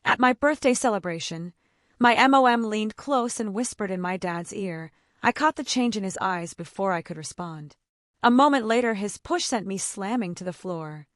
At my birthday celebration, my MOM leaned close and whispered in my dad's ear. I caught the change in his eyes before I could respond. A moment later, his push sent me slamming to the floor.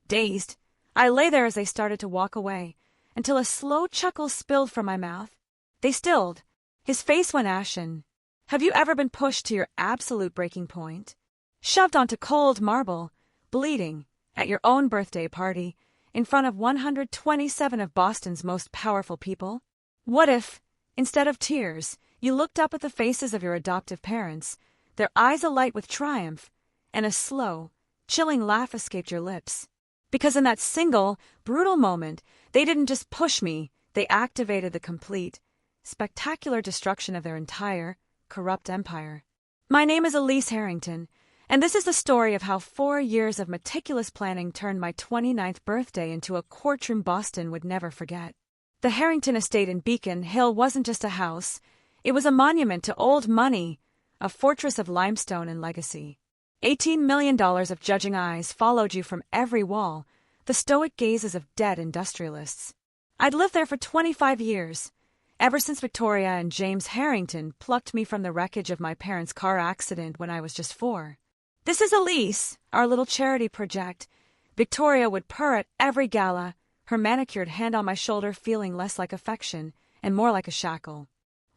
Dazed, I lay there as they started to walk away, until a slow chuckle spilled from my mouth. They stilled. His face went ashen. Have you ever been pushed to your absolute breaking point? Shoved onto cold marble, bleeding, at your own birthday party, in front of 127 of Boston's most powerful people? What if, instead of tears, you looked up at the faces of your adoptive parents, their eyes alight with triumph, and a slow, chilling laugh escaped your lips? Because in that single, brutal moment, they didn't just push me, they activated the complete, spectacular destruction of their entire, corrupt empire. My name is Elise Harrington, and this is the story of how 4 years of meticulous planning turned my 29th birthday into a courtroom Boston would never forget. The Harrington estate in Beacon Hill wasn't just a house, it was a monument to old money, a fortress of limestone and legacy. $18 million of judging eyes followed you from every wall, the stoic gazes of dead industrialists. I'd lived there for 25 years, ever since Victoria and James Harrington plucked me from the wreckage of my parents' car accident when I was just 4. This is Elise, our little charity project. Victoria would purr at every gala, her manicured hand on my shoulder feeling less like affection and more like a shackle.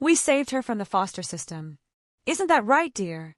We saved her from the foster system. Isn't that right, dear?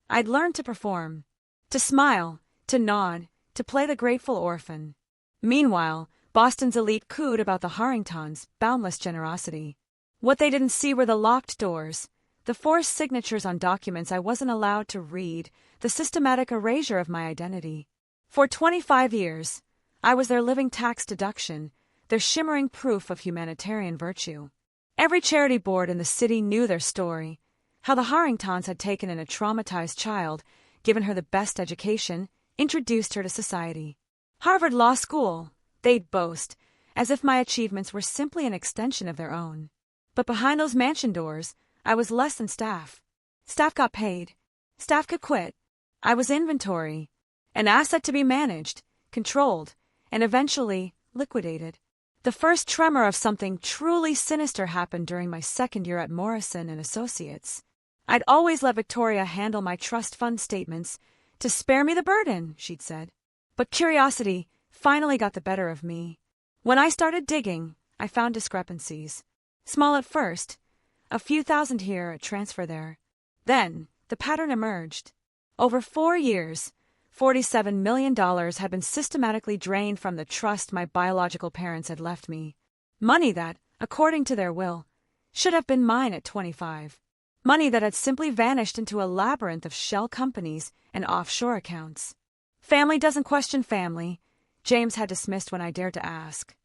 I'd learned to perform, to smile, to nod, to play the grateful orphan. Meanwhile, Boston's elite cooed about the Harringtons' boundless generosity. What they didn't see were the locked doors, the forced signatures on documents I wasn't allowed to read, the systematic erasure of my identity. For 25 years, I was their living tax deduction, their shimmering proof of humanitarian virtue. Every charity board in the city knew their story, how the Harringtons had taken in a traumatized child, given her the best education, introduced her to society. Harvard Law School, they'd boast, as if my achievements were simply an extension of their own. But behind those mansion doors, I was less than staff. Staff got paid. Staff could quit. I was inventory, an asset to be managed, controlled, and eventually liquidated. The first tremor of something truly sinister happened during my second year at Morrison & Associates. I'd always let Victoria handle my trust fund statements to spare me the burden, she'd said. But curiosity finally got the better of me. When I started digging, I found discrepancies. Small at first, a few thousand here, a transfer there. Then, the pattern emerged. Over 4 years, $47 million had been systematically drained from the trust my biological parents had left me. Money that, according to their will, should have been mine at 25. Money that had simply vanished into a labyrinth of shell companies and offshore accounts. Family doesn't question family, James had dismissed when I dared to ask.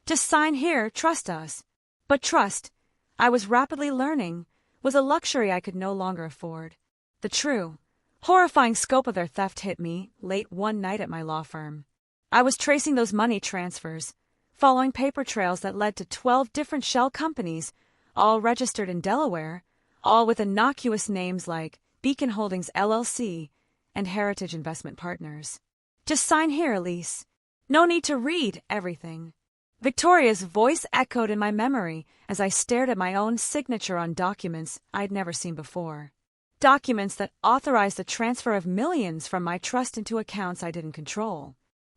Just sign here, trust us. But trust, I was rapidly learning, was a luxury I could no longer afford. The true, horrifying scope of their theft hit me late one night at my law firm. I was tracing those money transfers, following paper trails that led to 12 different shell companies, all registered in Delaware, all with innocuous names like Beacon Holdings LLC and Heritage Investment Partners. Just sign here, Elise. No need to read everything. Victoria's voice echoed in my memory as I stared at my own signature on documents I'd never seen before. Documents that authorized the transfer of millions from my trust into accounts I didn't control.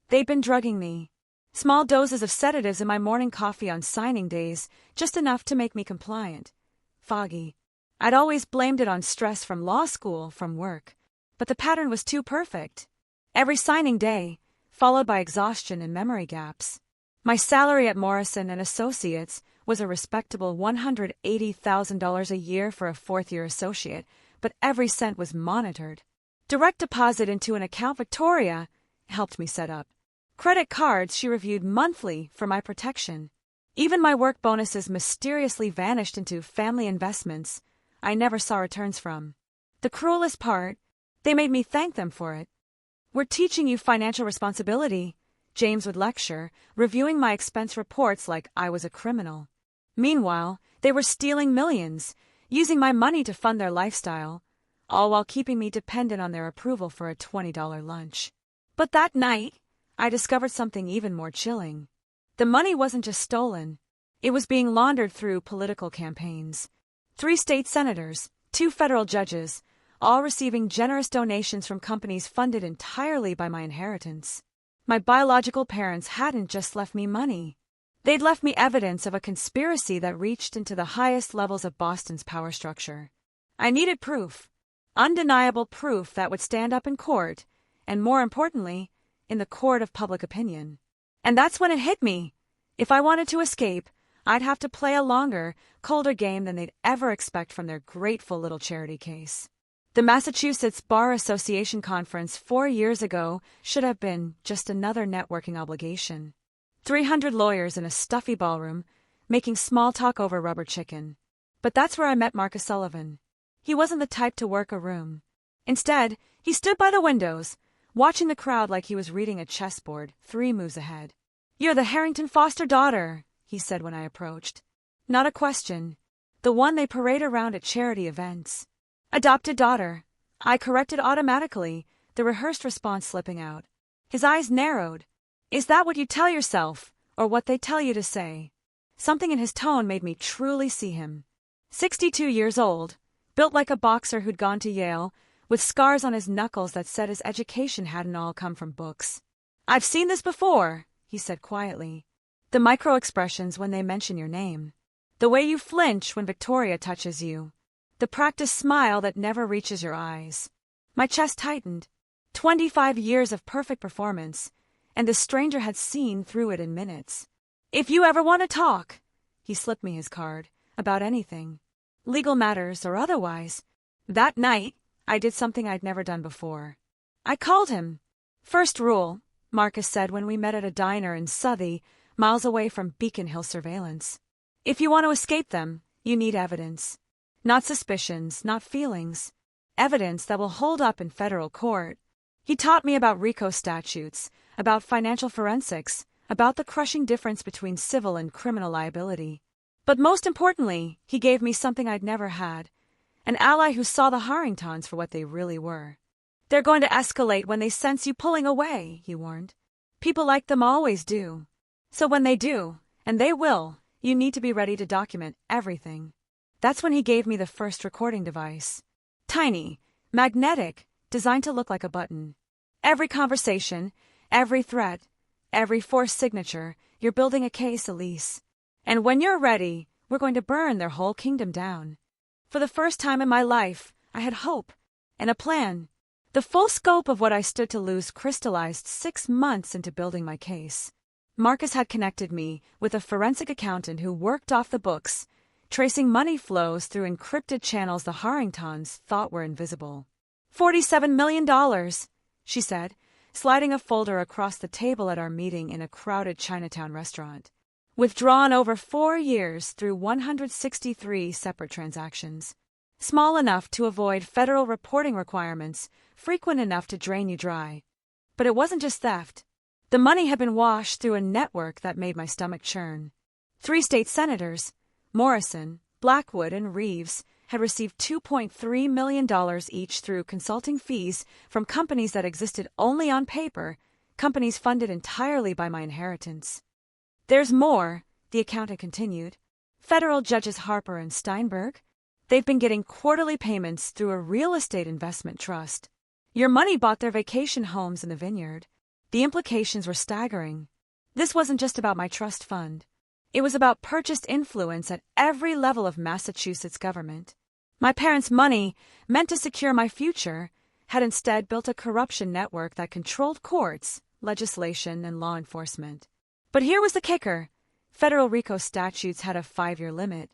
They'd been drugging me. Small doses of sedatives in my morning coffee on signing days, just enough to make me compliant. Foggy. I'd always blamed it on stress from law school, from work. But the pattern was too perfect. Every signing day, followed by exhaustion and memory gaps. My salary at Morrison & Associates was a respectable $180,000 a year for a fourth-year associate, but every cent was monitored. Direct deposit into an account Victoria helped me set up. Credit cards she reviewed monthly for my protection. Even my work bonuses mysteriously vanished into family investments I never saw returns from. The cruelest part, they made me thank them for it. We're teaching you financial responsibility, James would lecture, reviewing my expense reports like I was a criminal. Meanwhile, they were stealing millions, using my money to fund their lifestyle, all while keeping me dependent on their approval for a $20 lunch. But that night, I discovered something even more chilling. The money wasn't just stolen. It was being laundered through political campaigns. 3 state senators, 2 federal judges, all receiving generous donations from companies funded entirely by my inheritance. My biological parents hadn't just left me money. They'd left me evidence of a conspiracy that reached into the highest levels of Boston's power structure. I needed proof. Undeniable proof that would stand up in court, and more importantly, in the court of public opinion. And that's when it hit me. If I wanted to escape, I'd have to play a longer, colder game than they'd ever expect from their grateful little charity case. The Massachusetts Bar Association conference 4 years ago should have been just another networking obligation. 300 lawyers in a stuffy ballroom, making small talk over rubber chicken. But that's where I met Marcus Sullivan. He wasn't the type to work a room. Instead, he stood by the windows, watching the crowd like he was reading a chessboard 3 moves ahead. "You're the Harrington Foster daughter," he said when I approached. Not a question. The one they parade around at charity events. "Adopted daughter," I corrected automatically, the rehearsed response slipping out. His eyes narrowed. "Is that what you tell yourself, or what they tell you to say?" Something in his tone made me truly see him. 62 years old, built like a boxer who'd gone to Yale, with scars on his knuckles that said his education hadn't all come from books. "I've seen this before," he said quietly. "The micro-expressions when they mention your name. The way you flinch when Victoria touches you. The practiced smile that never reaches your eyes." My chest tightened. 25 years of perfect performance, and the stranger had seen through it in minutes. "If you ever want to talk," he slipped me his card, "about anything, legal matters or otherwise." That night, I did something I'd never done before. I called him. "First rule," Marcus said when we met at a diner in Southie, miles away from Beacon Hill surveillance. "If you want to escape them, you need evidence. Not suspicions, not feelings. Evidence that will hold up in federal court." He taught me about RICO statutes, about financial forensics, about the crushing difference between civil and criminal liability. But most importantly, he gave me something I'd never had, an ally who saw the Harringtons for what they really were. "They're going to escalate when they sense you pulling away," he warned. "People like them always do. So when they do, and they will, you need to be ready to document everything." That's when he gave me the first recording device. Tiny, magnetic, designed to look like a button. Every conversation, every threat, every forced signature, you're building a case, Elise. And when you're ready, we're going to burn their whole kingdom down. For the first time in my life, I had hope and a plan. The full scope of what I stood to lose crystallized 6 months into building my case. Marcus had connected me with a forensic accountant who worked off the books, tracing money flows through encrypted channels the Harringtons thought were invisible. $47 million, she said, sliding a folder across the table at our meeting in a crowded Chinatown restaurant. Withdrawn over 4 years through 163 separate transactions. Small enough to avoid federal reporting requirements, frequent enough to drain you dry. But it wasn't just theft. The money had been washed through a network that made my stomach churn. 3 state senators, Morrison, Blackwood, and Reeves, had received $2.3 million each through consulting fees from companies that existed only on paper, companies funded entirely by my inheritance. "There's more," the accountant continued. "Federal judges Harper and Steinberg, they've been getting quarterly payments through a real estate investment trust. Your money bought their vacation homes in the vineyard." The implications were staggering. This wasn't just about my trust fund. It was about purchased influence at every level of Massachusetts government. My parents' money, meant to secure my future, had instead built a corruption network that controlled courts, legislation, and law enforcement. But here was the kicker. Federal RICO statutes had a 5-year limit.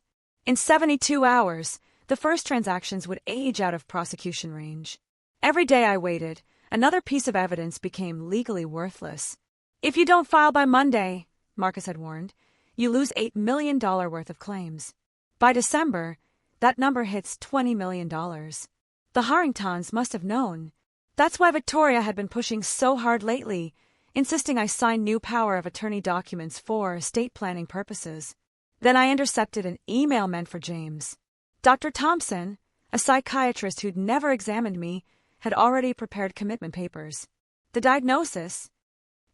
In 72 hours, the first transactions would age out of prosecution range. Every day I waited, another piece of evidence became legally worthless. "If you don't file by Monday," Marcus had warned, "you lose $8 million worth of claims. By December, that number hits $20 million. The Harringtons must have known. That's why Victoria had been pushing so hard lately, insisting I sign new power of attorney documents for estate planning purposes. Then I intercepted an email meant for James. Dr. Thompson, a psychiatrist who'd never examined me, had already prepared commitment papers. The diagnosis?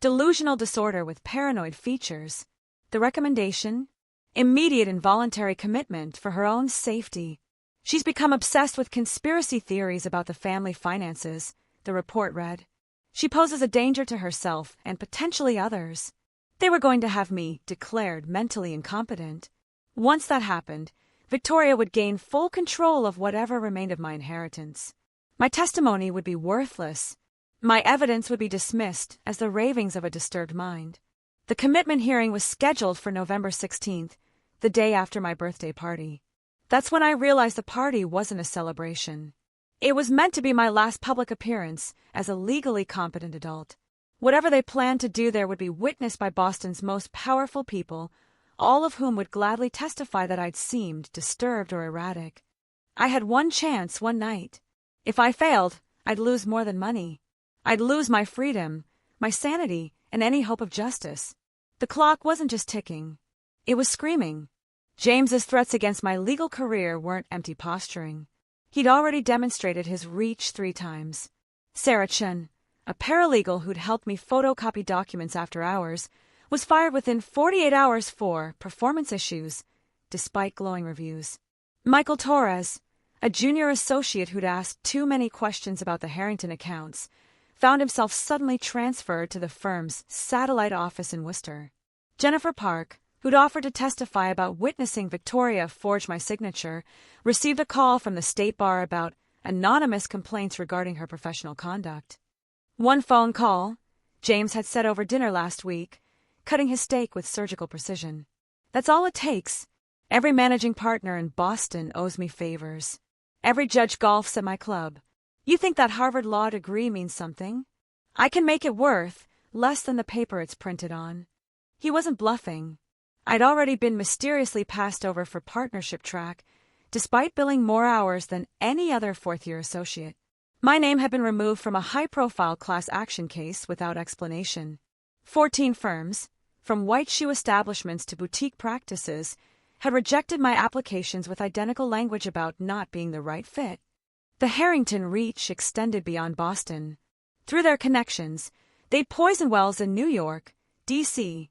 Delusional disorder with paranoid features. The recommendation? Immediate involuntary commitment for her own safety. She's become obsessed with conspiracy theories about the family finances, the report read. She poses a danger to herself and potentially others. They were going to have me declared mentally incompetent. Once that happened, Victoria would gain full control of whatever remained of my inheritance. My testimony would be worthless. My evidence would be dismissed as the ravings of a disturbed mind. The commitment hearing was scheduled for November 16th, the day after my birthday party. That's when I realized the party wasn't a celebration. It was meant to be my last public appearance as a legally competent adult. Whatever they planned to do there would be witnessed by Boston's most powerful people, all of whom would gladly testify that I'd seemed disturbed or erratic. I had one chance one night. If I failed, I'd lose more than money. I'd lose my freedom, my sanity, and any hope of justice. The clock wasn't just ticking. It was screaming. James's threats against my legal career weren't empty posturing. He'd already demonstrated his reach 3 times. Sarah Chen, a paralegal who'd helped me photocopy documents after hours, was fired within 48 hours for performance issues, despite glowing reviews. Michael Torres, a junior associate who'd asked too many questions about the Harrington accounts, found himself suddenly transferred to the firm's satellite office in Worcester. Jennifer Park, who'd offered to testify about witnessing Victoria forge my signature, received a call from the State Bar about anonymous complaints regarding her professional conduct. One phone call, James had said over dinner last week, cutting his steak with surgical precision. That's all it takes. Every managing partner in Boston owes me favors. Every judge golfs at my club. You think that Harvard law degree means something? I can make it worth less than the paper it's printed on. He wasn't bluffing. I'd already been mysteriously passed over for partnership track, despite billing more hours than any other fourth-year associate. My name had been removed from a high-profile class action case without explanation. 14 firms, from white shoe establishments to boutique practices, had rejected my applications with identical language about not being the right fit. The Harrington reach extended beyond Boston. Through their connections, they'd poisoned wells in New York, D.C.,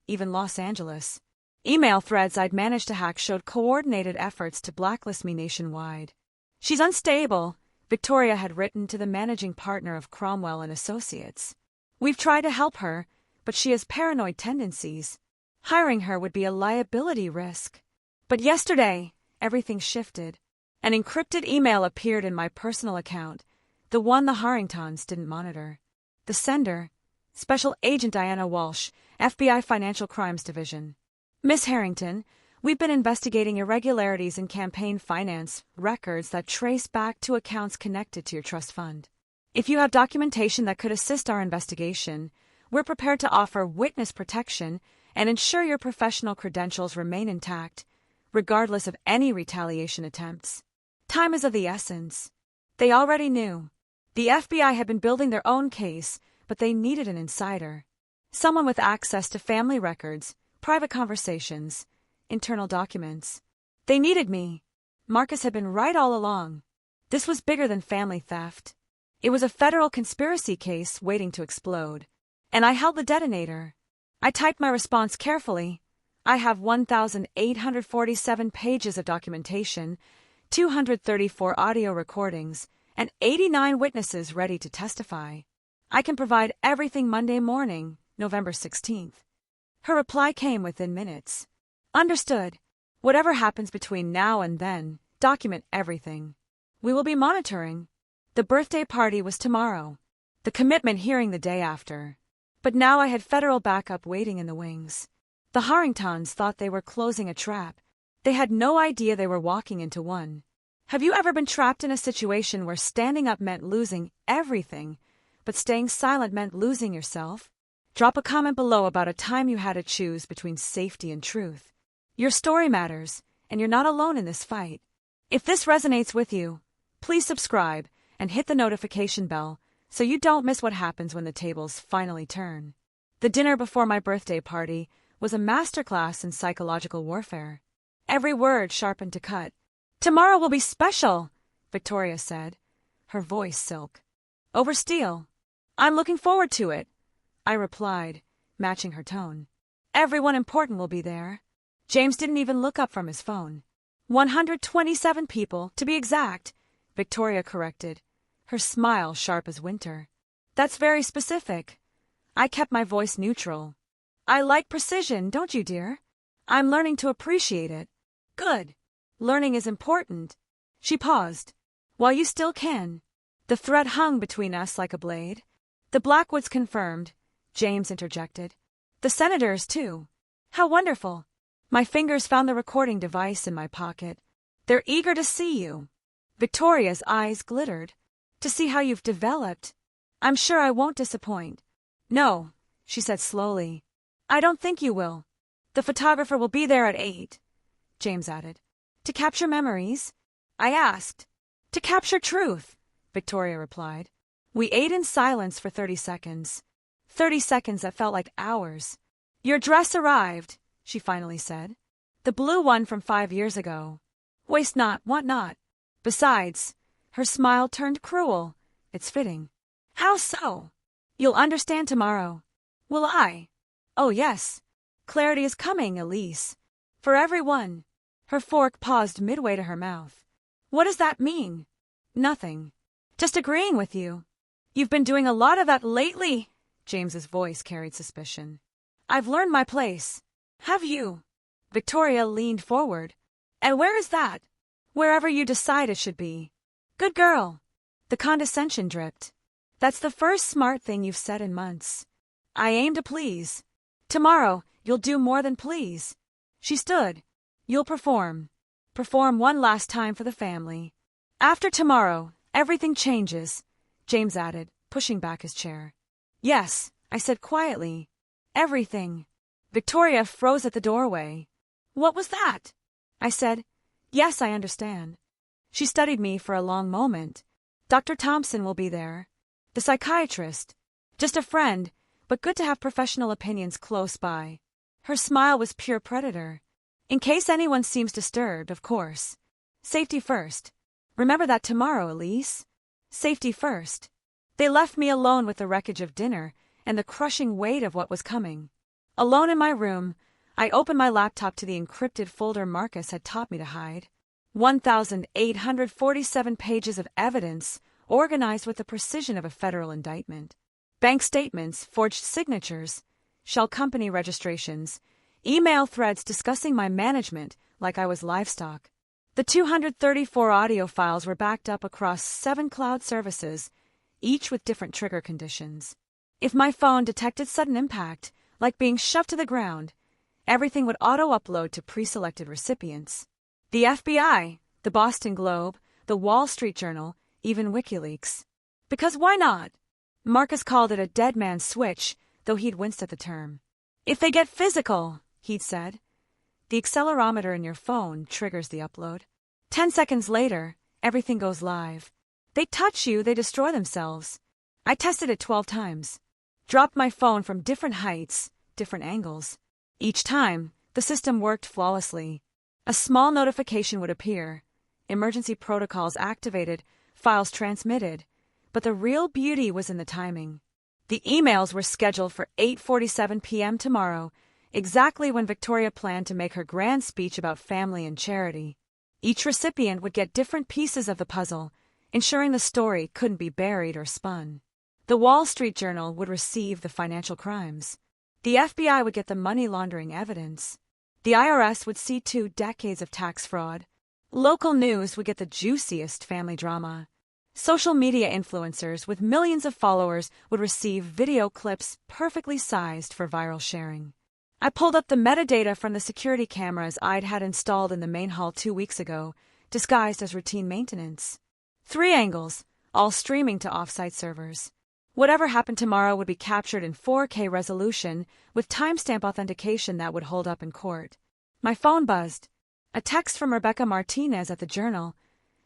even Los Angeles. Email threads I'd managed to hack showed coordinated efforts to blacklist me nationwide. She's unstable, Victoria had written to the managing partner of Cromwell and Associates. We've tried to help her, but she has paranoid tendencies. Hiring her would be a liability risk. But yesterday, everything shifted. An encrypted email appeared in my personal account, the one the Harringtons didn't monitor. The sender, Special Agent Diana Walsh, FBI Financial Crimes Division. Miss Harrington, we've been investigating irregularities in campaign finance records that trace back to accounts connected to your trust fund. If you have documentation that could assist our investigation, we're prepared to offer witness protection and ensure your professional credentials remain intact, regardless of any retaliation attempts. Time is of the essence. They already knew. The FBI had been building their own case, but they needed an insider. Someone with access to family records, private conversations, internal documents. They needed me. Marcus had been right all along. This was bigger than family theft. It was a federal conspiracy case waiting to explode. And I held the detonator. I typed my response carefully. I have 1,847 pages of documentation, 234 audio recordings, and 89 witnesses ready to testify. I can provide everything Monday morning, November 16th. Her reply came within minutes. Understood. Whatever happens between now and then, document everything. We will be monitoring. The birthday party was tomorrow. The commitment hearing the day after. But now I had federal backup waiting in the wings. The Harringtons thought they were closing a trap. They had no idea they were walking into one. Have you ever been trapped in a situation where standing up meant losing everything, but staying silent meant losing yourself? Drop a comment below about a time you had to choose between safety and truth. Your story matters, and you're not alone in this fight. If this resonates with you, please subscribe and hit the notification bell so you don't miss what happens when the tables finally turn. The dinner before my birthday party was a masterclass in psychological warfare. Every word sharpened to cut. Tomorrow will be special, Victoria said, her voice silk. Over steel. I'm looking forward to it, I replied, matching her tone. Everyone important will be there. James didn't even look up from his phone. 127 people, to be exact, Victoria corrected, her smile sharp as winter. That's very specific. I kept my voice neutral. I like precision, don't you, dear? I'm learning to appreciate it. Good. Learning is important. She paused. While you still can. The thread hung between us like a blade. The Blackwoods confirmed, James interjected. The senators, too. How wonderful. My fingers found the recording device in my pocket. They're eager to see you. Victoria's eyes glittered. To see how you've developed. I'm sure I won't disappoint. No, she said slowly. I don't think you will. The photographer will be there at 8, James added. To capture memories? I asked. To capture truth, Victoria replied. We ate in silence for 30 seconds. 30 seconds that felt like hours. Your dress arrived, she finally said. The blue one from 5 years ago. Waste not, want not. Besides, her smile turned cruel. It's fitting. How so? You'll understand tomorrow. Will I? Oh, yes. Clarity is coming, Elise. For everyone. Her fork paused midway to her mouth. What does that mean? Nothing. Just agreeing with you. You've been doing a lot of that lately, James's voice carried suspicion. I've learned my place. Have you? Victoria leaned forward. And where is that? Wherever you decide it should be. Good girl. The condescension dripped. That's the first smart thing you've said in months. I aim to please. Tomorrow, you'll do more than please. She stood. You'll perform. Perform one last time for the family. After tomorrow, everything changes, James added, pushing back his chair. Yes, I said quietly. Everything. Victoria froze at the doorway. What was that? I said, yes, I understand. She studied me for a long moment. Dr. Thompson will be there. The psychiatrist. Just a friend, but good to have professional opinions close by. Her smile was pure predator. In case anyone seems disturbed, of course. Safety first. Remember that tomorrow, Elise. Safety first. They left me alone with the wreckage of dinner and the crushing weight of what was coming. Alone in my room, I opened my laptop to the encrypted folder Marcus had taught me to hide. 1,847 pages of evidence organized with the precision of a federal indictment. Bank statements, forged signatures, shell company registrations, email threads discussing my management like I was livestock. The 234 audio files were backed up across 7 cloud services, each with different trigger conditions. If my phone detected sudden impact, like being shoved to the ground, everything would auto-upload to pre-selected recipients. The FBI, the Boston Globe, the Wall Street Journal, even WikiLeaks. Because why not? Marcus called it a dead man's switch, though he'd winced at the term. If they get physical, he'd said. The accelerometer in your phone triggers the upload. 10 seconds later, everything goes live. They touch you, they destroy themselves. I tested it 12 times. Dropped my phone from different heights, different angles. Each time, the system worked flawlessly. A small notification would appear. Emergency protocols activated, files transmitted. But the real beauty was in the timing. The emails were scheduled for 8:47 p.m. tomorrow, exactly when Victoria planned to make her grand speech about family and charity. Each recipient would get different pieces of the puzzle, ensuring the story couldn't be buried or spun. The Wall Street Journal would receive the financial crimes. The FBI would get the money laundering evidence. The IRS would see 2 decades of tax fraud. Local news would get the juiciest family drama. Social media influencers with millions of followers would receive video clips perfectly sized for viral sharing. I pulled up the metadata from the security cameras I'd had installed in the main hall 2 weeks ago, disguised as routine maintenance. 3 angles, all streaming to off-site servers. Whatever happened tomorrow would be captured in 4K resolution with timestamp authentication that would hold up in court. My phone buzzed. A text from Rebecca Martinez at the Journal.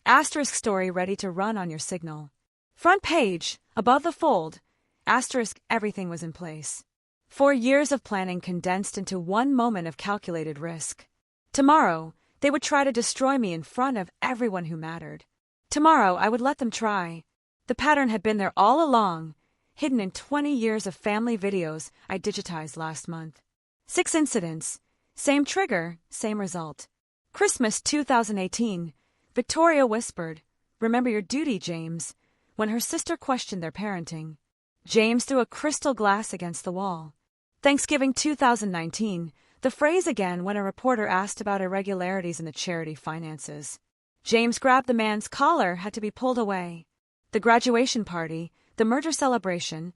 Asterisk story ready to run on your signal. Front page, above the fold. Asterisk everything was in place. 4 years of planning condensed into 1 moment of calculated risk. Tomorrow, they would try to destroy me in front of everyone who mattered. Tomorrow, I would let them try. The pattern had been there all along, hidden in 20 years of family videos I digitized last month. 6 incidents, Same trigger, same result. Christmas 2018. Victoria whispered, "Remember your duty, James," when her sister questioned their parenting. James threw a crystal glass against the wall. Thanksgiving 2019. The phrase again when a reporter asked about irregularities in the charity finances. James grabbed the man's collar, had to be pulled away. The graduation party, the merger celebration,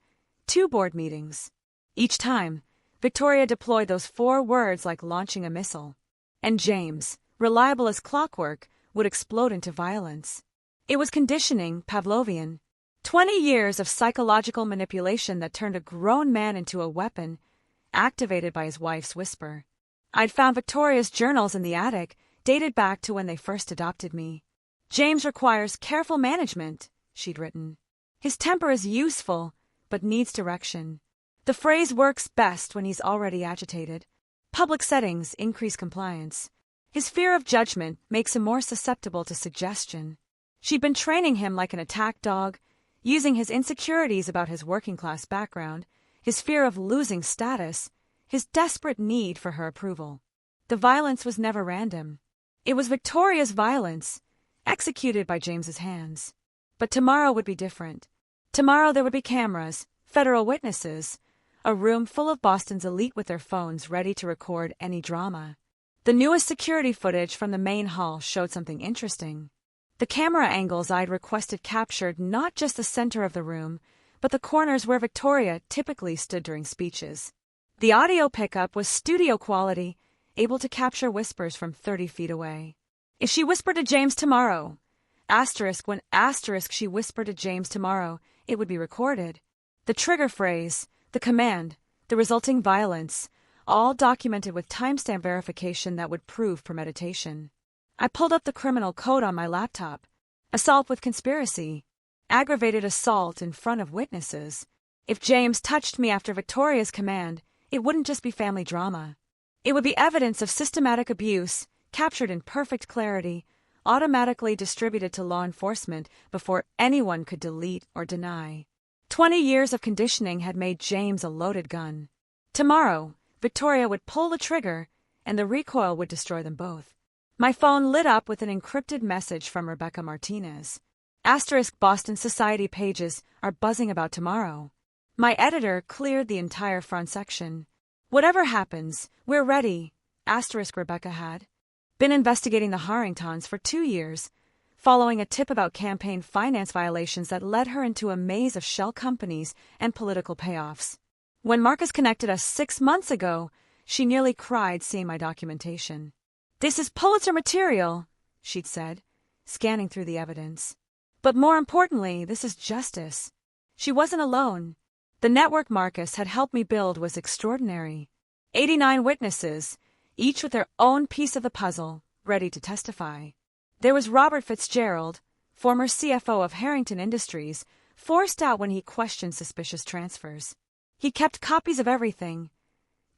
2 board meetings. Each time, Victoria deployed those 4 words like launching a missile. And James, reliable as clockwork, would explode into violence. It was conditioning, Pavlovian. 20 years of psychological manipulation that turned a grown man into a weapon, activated by his wife's whisper. I'd found Victoria's journals in the attic, dated back to when they first adopted me. "James requires careful management," she'd written. "His temper is useful, but needs direction." The phrase works best when he's already agitated. Public settings increase compliance. His fear of judgment makes him more susceptible to suggestion. She'd been training him like an attack dog, using his insecurities about his working-class background, his fear of losing status, his desperate need for her approval. The violence was never random. It was Victoria's violence, executed by James's hands. But tomorrow would be different. Tomorrow there would be cameras, federal witnesses, a room full of Boston's elite with their phones ready to record any drama. The newest security footage from the main hall showed something interesting. The camera angles I'd requested captured not just the center of the room, but the corners where Victoria typically stood during speeches. The audio pickup was studio quality, able to capture whispers from 30 feet away. If she whispered to James tomorrow, when she whispered to James tomorrow, it would be recorded. The trigger phrase, the command, the resulting violence, all documented with timestamp verification that would prove premeditation. I pulled up the criminal code on my laptop. Assault with conspiracy. Aggravated assault in front of witnesses. If James touched me after Victoria's command, it wouldn't just be family drama. It would be evidence of systematic abuse, captured in perfect clarity, automatically distributed to law enforcement before anyone could delete or deny. 20 years of conditioning had made James a loaded gun. Tomorrow, Victoria would pull the trigger, and the recoil would destroy them both. My phone lit up with an encrypted message from Rebecca Martinez. * Boston Society pages are buzzing about tomorrow. My editor cleared the entire front section. "Whatever happens, we're ready." Rebecca had been investigating the Harringtons for 2 years, following a tip about campaign finance violations that led her into a maze of shell companies and political payoffs. When Marcus connected us 6 months ago, she nearly cried seeing my documentation. "This is Pulitzer material," she'd said, scanning through the evidence. "But more importantly, this is justice." She wasn't alone. The network Marcus had helped me build was extraordinary. 89 witnesses, each with their own piece of the puzzle, ready to testify. There was Robert Fitzgerald, former CFO of Harrington Industries, forced out when he questioned suspicious transfers. He kept copies of everything.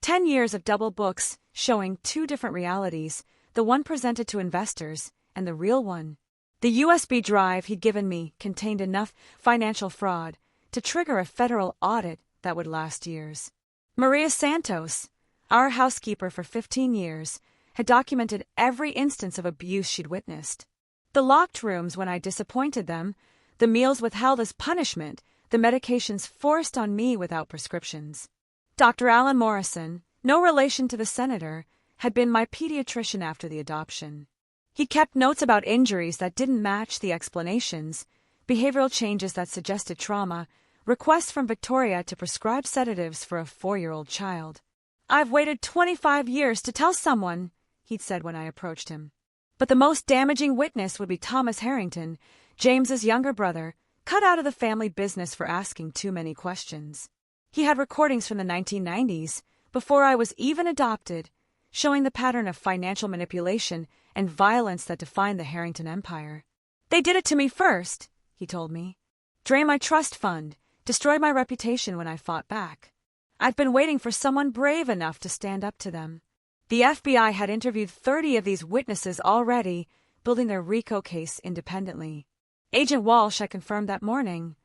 10 years of double books showing 2 different realities, the one presented to investors and the real one. The USB drive he'd given me contained enough financial fraud to trigger a federal audit that would last years. Maria Santos, our housekeeper for 15 years, had documented every instance of abuse she'd witnessed. The locked rooms when I disappointed them, the meals withheld as punishment, the medications forced on me without prescriptions. Dr. Alan Morrison, no relation to the senator, had been my pediatrician after the adoption. He kept notes about injuries that didn't match the explanations, behavioral changes that suggested trauma, requests from Victoria to prescribe sedatives for a 4-year-old child. "I've waited 25 years to tell someone," he'd said when I approached him. But the most damaging witness would be Thomas Harrington, James's younger brother, cut out of the family business for asking too many questions. He had recordings from the 1990s, before I was even adopted, showing the pattern of financial manipulation and violence that defined the Harrington empire. "They did it to me first," he told me. "Drained my trust fund, destroyed my reputation when I fought back. I'd been waiting for someone brave enough to stand up to them." The FBI had interviewed 30 of these witnesses already, building their RICO case independently. Agent Walsh had confirmed that morning.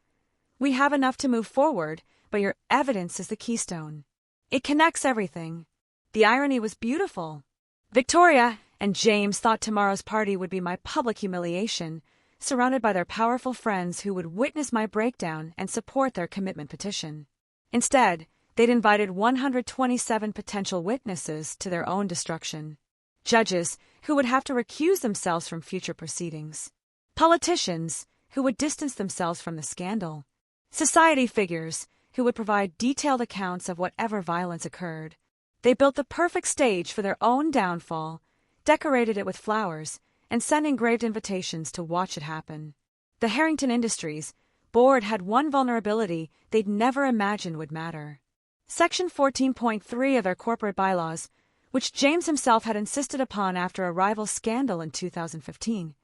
"We have enough to move forward, but your evidence is the keystone. It connects everything. The irony was beautiful. Victoria and James thought tomorrow's party would be my public humiliation, surrounded by their powerful friends who would witness my breakdown and support their commitment petition. Instead, they'd invited 127 potential witnesses to their own destruction. Judges who would have to recuse themselves from future proceedings. Politicians who would distance themselves from the scandal. Society figures who would provide detailed accounts of whatever violence occurred. They built the perfect stage for their own downfall, decorated it with flowers, and sent engraved invitations to watch it happen. The Harrington Industries board had one vulnerability they'd never imagined would matter. Section 14.3 of their corporate bylaws, which James himself had insisted upon after a rival scandal in 2015.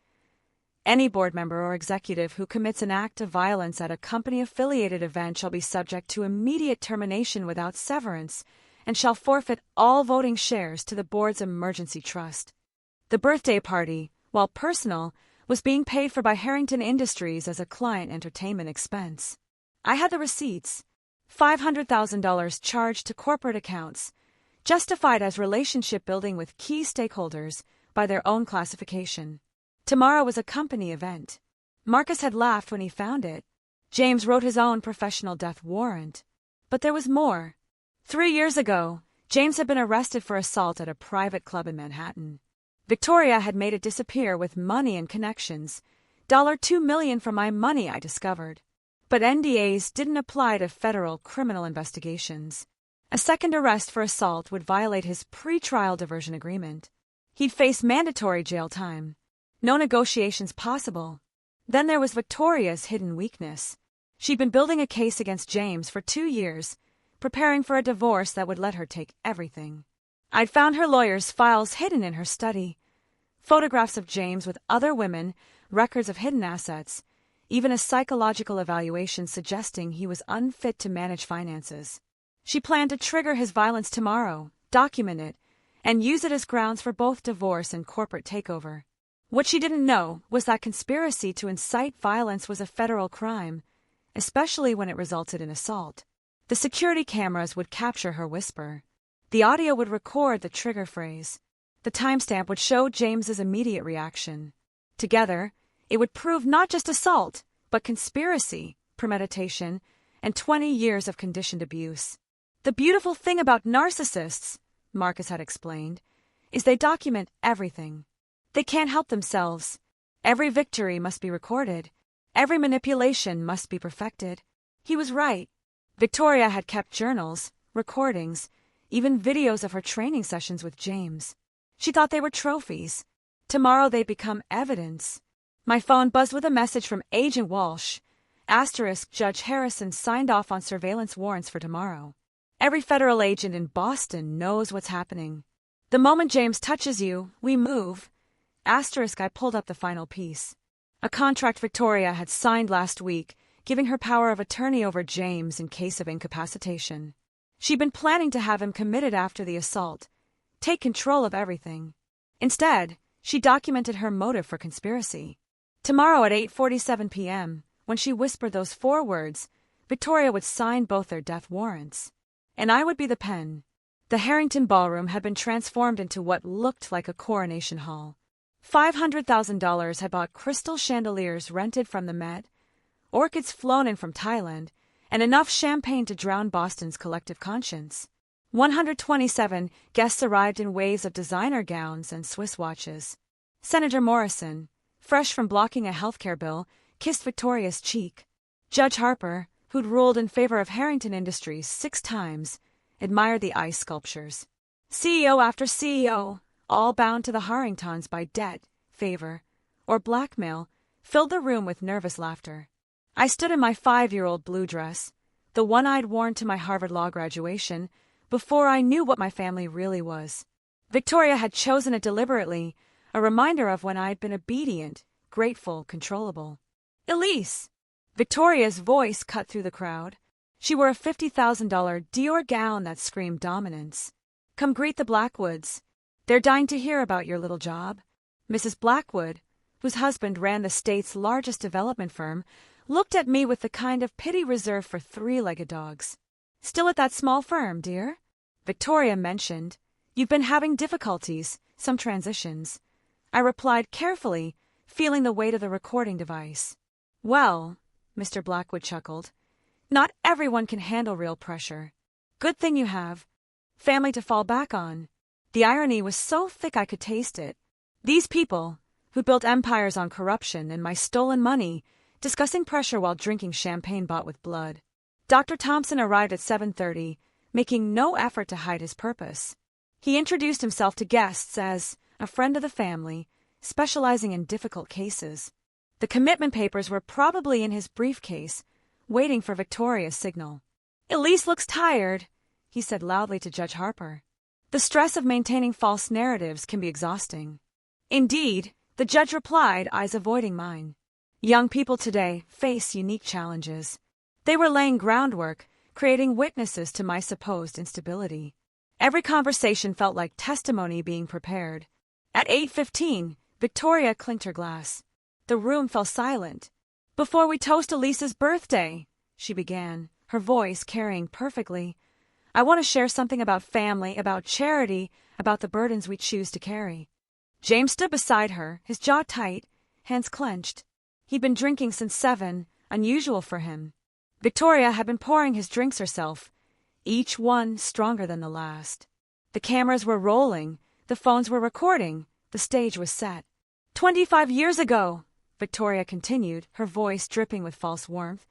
Any board member or executive who commits an act of violence at a company-affiliated event shall be subject to immediate termination without severance and shall forfeit all voting shares to the board's emergency trust. The birthday party, while personal, was being paid for by Harrington Industries as a client entertainment expense. I had the receipts. $500,000 charged to corporate accounts, justified as relationship building with key stakeholders by their own classification. Tomorrow was a company event. Marcus had laughed when he found it. James wrote his own professional death warrant. But there was more. 3 years ago, James had been arrested for assault at a private club in Manhattan. Victoria had made it disappear with money and connections. $2 million from my money, I discovered. But NDAs didn't apply to federal criminal investigations. A second arrest for assault would violate his pre-trial diversion agreement. He'd face mandatory jail time. No negotiations possible. Then there was Victoria's hidden weakness. She'd been building a case against James for 2 years, preparing for a divorce that would let her take everything. I'd found her lawyer's files hidden in her study. Photographs of James with other women, records of hidden assets, even a psychological evaluation suggesting he was unfit to manage finances. She planned to trigger his violence tomorrow, document it, and use it as grounds for both divorce and corporate takeover. What she didn't know was that conspiracy to incite violence was a federal crime, especially when it resulted in assault. The security cameras would capture her whisper. The audio would record the trigger phrase. The timestamp would show James's immediate reaction. Together, it would prove not just assault, but conspiracy, premeditation, and 20 years of conditioned abuse. The beautiful thing about narcissists, Marcus had explained, is they document everything. They can't help themselves. Every victory must be recorded. Every manipulation must be perfected. He was right. Victoria had kept journals, recordings, even videos of her training sessions with James. She thought they were trophies. Tomorrow they'd become evidence. My phone buzzed with a message from Agent Walsh. * Judge Harrison signed off on surveillance warrants for tomorrow. Every federal agent in Boston knows what's happening. The moment James touches you, we move. * I pulled up the final piece. A contract Victoria had signed last week, giving her power of attorney over James in case of incapacitation. She'd been planning to have him committed after the assault, take control of everything. Instead, she documented her motive for conspiracy. Tomorrow at 8:47 p.m., when she whispered those 4 words, Victoria would sign both their death warrants. And I would be the pen. The Harrington Ballroom had been transformed into what looked like a coronation hall. $500,000 had bought crystal chandeliers rented from the Met, orchids flown in from Thailand, and enough champagne to drown Boston's collective conscience. 127 guests arrived in waves of designer gowns and Swiss watches. Senator Morrison, fresh from blocking a healthcare bill, kissed Victoria's cheek. Judge Harper, who'd ruled in favor of Harrington Industries 6 times, admired the ice sculptures. CEO after CEO, all bound to the Harringtons by debt, favor, or blackmail, filled the room with nervous laughter. I stood in my 5-year-old blue dress, the one I'd worn to my Harvard Law graduation, before I knew what my family really was. Victoria had chosen it deliberately, a reminder of when I'd been obedient, grateful, controllable. Elise! Victoria's voice cut through the crowd. She wore a $50,000 Dior gown that screamed dominance. Come greet the Blackwoods. They're dying to hear about your little job. Mrs. Blackwood, whose husband ran the state's largest development firm, looked at me with the kind of pity reserved for 3-legged dogs. Still at that small firm, dear? Victoria mentioned, You've been having difficulties, some transitions. I replied carefully, feeling the weight of the recording device. Well, Mr. Blackwood chuckled, not everyone can handle real pressure. Good thing you have family to fall back on. The irony was so thick I could taste it. These people, who built empires on corruption and my stolen money, discussing pressure while drinking champagne bought with blood. Dr. Thompson arrived at 7:30, making no effort to hide his purpose. He introduced himself to guests as a friend of the family, specializing in difficult cases. The commitment papers were probably in his briefcase, waiting for Victoria's signal. "Elise looks tired," he said loudly to Judge Harper. "The stress of maintaining false narratives can be exhausting." "Indeed," the judge replied, eyes avoiding mine. "Young people today face unique challenges. They were laying groundwork, creating witnesses to my supposed instability. Every conversation felt like testimony being prepared. At 8:15, Victoria clinked her glass. The room fell silent. "Before we toast Elise's birthday," she began, her voice carrying perfectly, "I want to share something about family, about charity, about the burdens we choose to carry." James stood beside her, his jaw tight, hands clenched. He'd been drinking since 7, unusual for him. Victoria had been pouring his drinks herself, each one stronger than the last. The cameras were rolling, the phones were recording, the stage was set. 25 years ago," Victoria continued, her voice dripping with false warmth,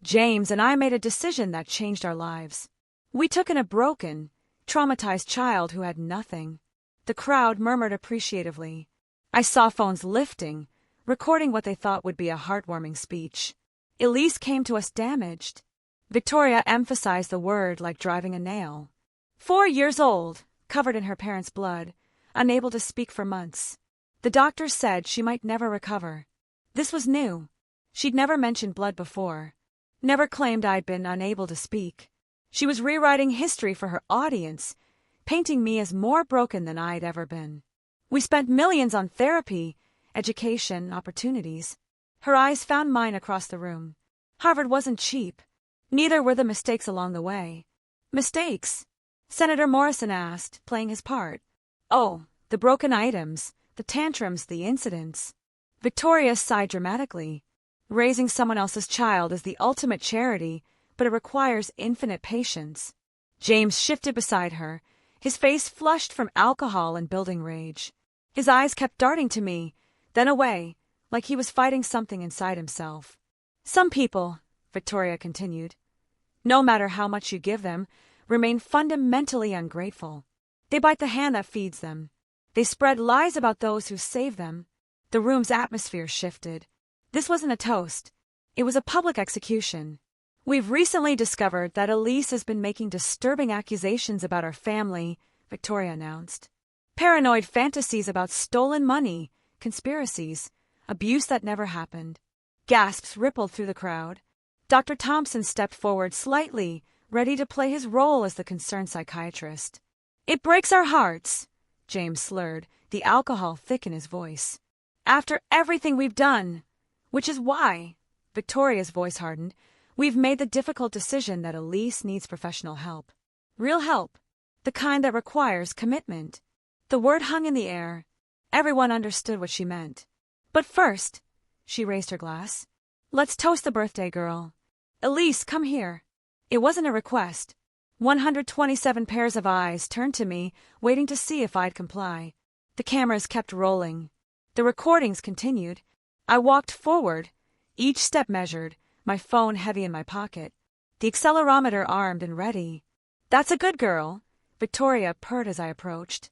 "James and I made a decision that changed our lives. We took in a broken, traumatized child who had nothing." The crowd murmured appreciatively. I saw phones lifting, recording what they thought would be a heartwarming speech. "Elise came to us damaged." Victoria emphasized the word like driving a nail. 4 years old, covered in her parents' blood, unable to speak for months. The doctor said she might never recover. This was new. She'd never mentioned blood before, never claimed I'd been unable to speak. She was rewriting history for her audience, painting me as more broken than I'd ever been. We spent millions on therapy, education, opportunities. Her eyes found mine across the room. Harvard wasn't cheap. Neither were the mistakes along the way. "Mistakes?" Senator Morrison asked, playing his part. "Oh, the broken items, the tantrums, the incidents." Victoria sighed dramatically. Raising someone else's child is the ultimate charity, but it requires infinite patience. James shifted beside her, his face flushed from alcohol and building rage. His eyes kept darting to me, then away, like he was fighting something inside himself. "Some people," Victoria continued, "no matter how much you give them, remain fundamentally ungrateful. They bite the hand that feeds them. They spread lies about those who save them." The room's atmosphere shifted. This wasn't a toast. It was a public execution. "We've recently discovered that Elise has been making disturbing accusations about our family," Victoria announced. "Paranoid fantasies about stolen money, conspiracies, abuse that never happened." Gasps rippled through the crowd. Dr. Thompson stepped forward slightly, ready to play his role as the concerned psychiatrist. "It breaks our hearts," James slurred, the alcohol thick in his voice. "After everything we've done, which is why," Victoria's voice hardened, "we've made the difficult decision that Elise needs professional help. Real help. The kind that requires commitment." The word hung in the air. Everyone understood what she meant. "But first," she raised her glass, "let's toast the birthday girl. Elise, come here." It wasn't a request. 127 pairs of eyes turned to me, waiting to see if I'd comply. The cameras kept rolling. The recordings continued. I walked forward, each step measured, my phone heavy in my pocket, the accelerometer armed and ready. "That's a good girl," Victoria purred as I approached.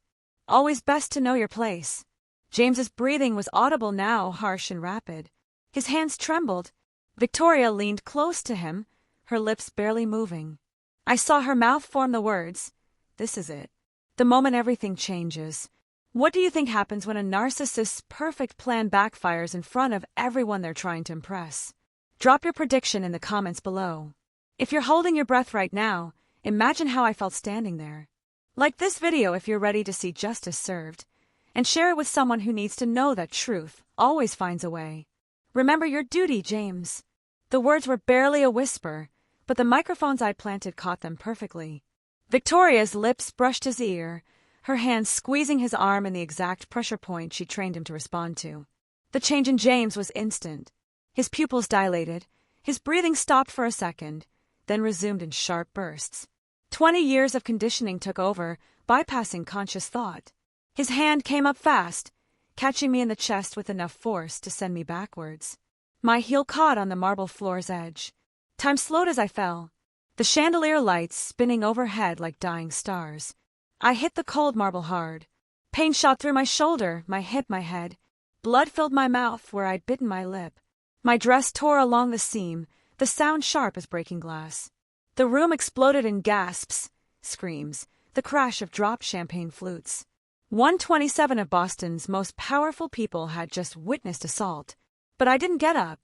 "Always best to know your place." James's breathing was audible now, harsh and rapid. His hands trembled. Victoria leaned close to him, her lips barely moving. I saw her mouth form the words, "This is it. The moment everything changes." What do you think happens when a narcissist's perfect plan backfires in front of everyone they're trying to impress? Drop your prediction in the comments below. If you're holding your breath right now, imagine how I felt standing there. Like this video if you're ready to see justice served, and share it with someone who needs to know that truth always finds a way. Remember your duty, James. The words were barely a whisper, but the microphones I'd planted caught them perfectly. Victoria's lips brushed his ear, her hand squeezing his arm in the exact pressure point she trained him to respond to. The change in James was instant. His pupils dilated, his breathing stopped for a second, then resumed in sharp bursts. 20 years of conditioning took over, bypassing conscious thought. His hand came up fast, catching me in the chest with enough force to send me backwards. My heel caught on the marble floor's edge. Time slowed as I fell, the chandelier lights spinning overhead like dying stars. I hit the cold marble hard. Pain shot through my shoulder, my hip, my head. Blood filled my mouth where I'd bitten my lip. My dress tore along the seam, the sound sharp as breaking glass. The room exploded in gasps, screams, the crash of dropped champagne flutes. 127 of Boston's most powerful people had just witnessed assault. But I didn't get up.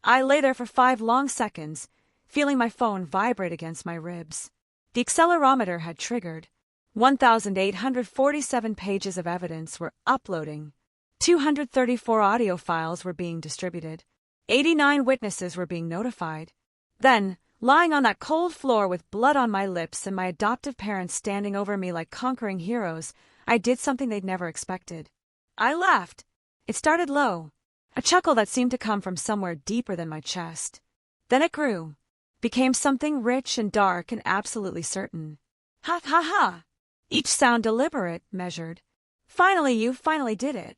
I lay there for 5 long seconds, feeling my phone vibrate against my ribs. The accelerometer had triggered. 1,847 pages of evidence were uploading. 234 audio files were being distributed. 89 witnesses were being notified. Then, lying on that cold floor with blood on my lips and my adoptive parents standing over me like conquering heroes, I did something they'd never expected. I laughed. It started low, a chuckle that seemed to come from somewhere deeper than my chest. Then it grew, became something rich and dark and absolutely certain. Ha ha ha! Each sound deliberate, measured. Finally, you finally did it.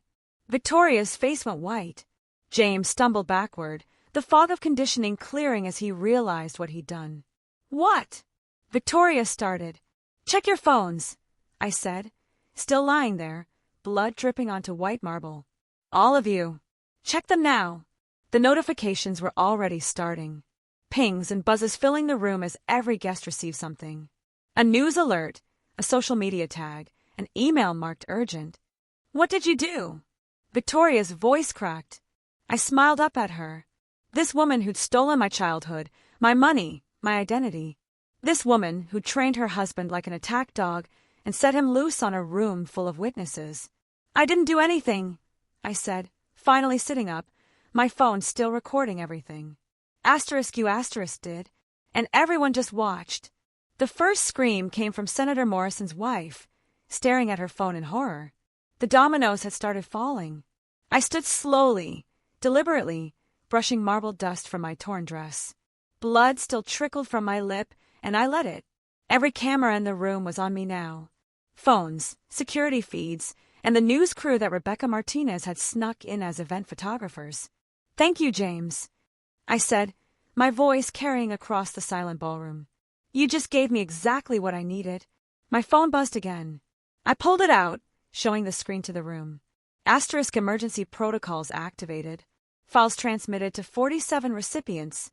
Victoria's face went white. James stumbled backward, the fog of conditioning clearing as he realized what he'd done. What? Victoria started. Check your phones, I said, still lying there, blood dripping onto white marble. All of you. Check them now. The notifications were already starting. Pings and buzzes filling the room as every guest received something. A news alert, a social media tag, an email marked urgent. What did you do? Victoria's voice cracked. I smiled up at her. This woman who'd stolen my childhood, my money, my identity. This woman who'd trained her husband like an attack dog and set him loose on a room full of witnesses. I didn't do anything, I said, finally sitting up, my phone still recording everything. You did, and everyone just watched. The first scream came from Senator Morrison's wife, staring at her phone in horror. The dominoes had started falling. I stood slowly, deliberately, brushing marbled dust from my torn dress. Blood still trickled from my lip, and I let it. Every camera in the room was on me now. Phones, security feeds, and the news crew that Rebecca Martinez had snuck in as event photographers. Thank you, James, I said, my voice carrying across the silent ballroom. You just gave me exactly what I needed. My phone buzzed again. I pulled it out, showing the screen to the room. Asterisk emergency protocols activated. Files transmitted to 47 recipients.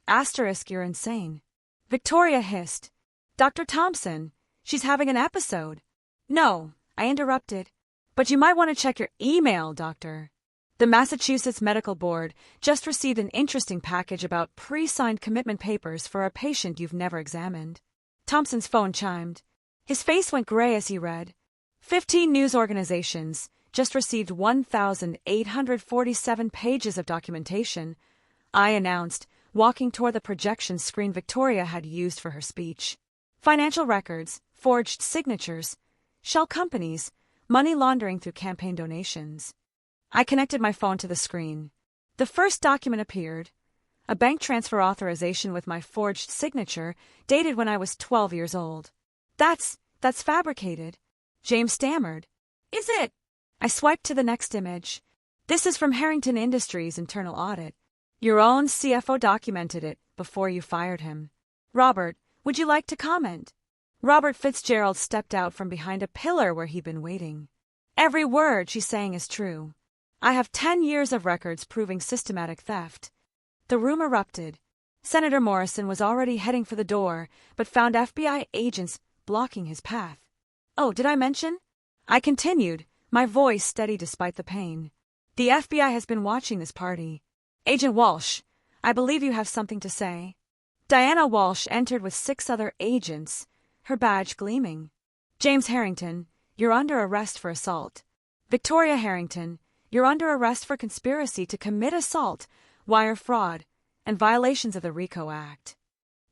Asterisk you're insane. Victoria hissed. Dr. Thompson, she's having an episode. No, I interrupted. But you might want to check your email, doctor. The Massachusetts Medical Board just received an interesting package about pre-signed commitment papers for a patient you've never examined. Thompson's phone chimed. His face went gray as he read. 15 news organizations just received 1,847 pages of documentation, I announced, walking toward the projection screen Victoria had used for her speech. Financial records, forged signatures, shell companies, money laundering through campaign donations. I connected my phone to the screen. The first document appeared, a bank transfer authorization with my forged signature, dated when I was 12 years old. That's fabricated, James stammered. Is it? I swiped to the next image. This is from Harrington Industries' internal audit. Your own CFO documented it before you fired him. Robert, would you like to comment? Robert Fitzgerald stepped out from behind a pillar where he'd been waiting. Every word she's saying is true. I have 10 years of records proving systematic theft. The room erupted. Senator Morrison was already heading for the door, but found FBI agents blocking his path. Oh, did I mention? I continued, my voice steady despite the pain. The FBI has been watching this party. Agent Walsh, I believe you have something to say. Diana Walsh entered with 6 other agents, her badge gleaming. James Harrington, you're under arrest for assault. Victoria Harrington, you're under arrest for conspiracy to commit assault, wire fraud, and violations of the RICO Act.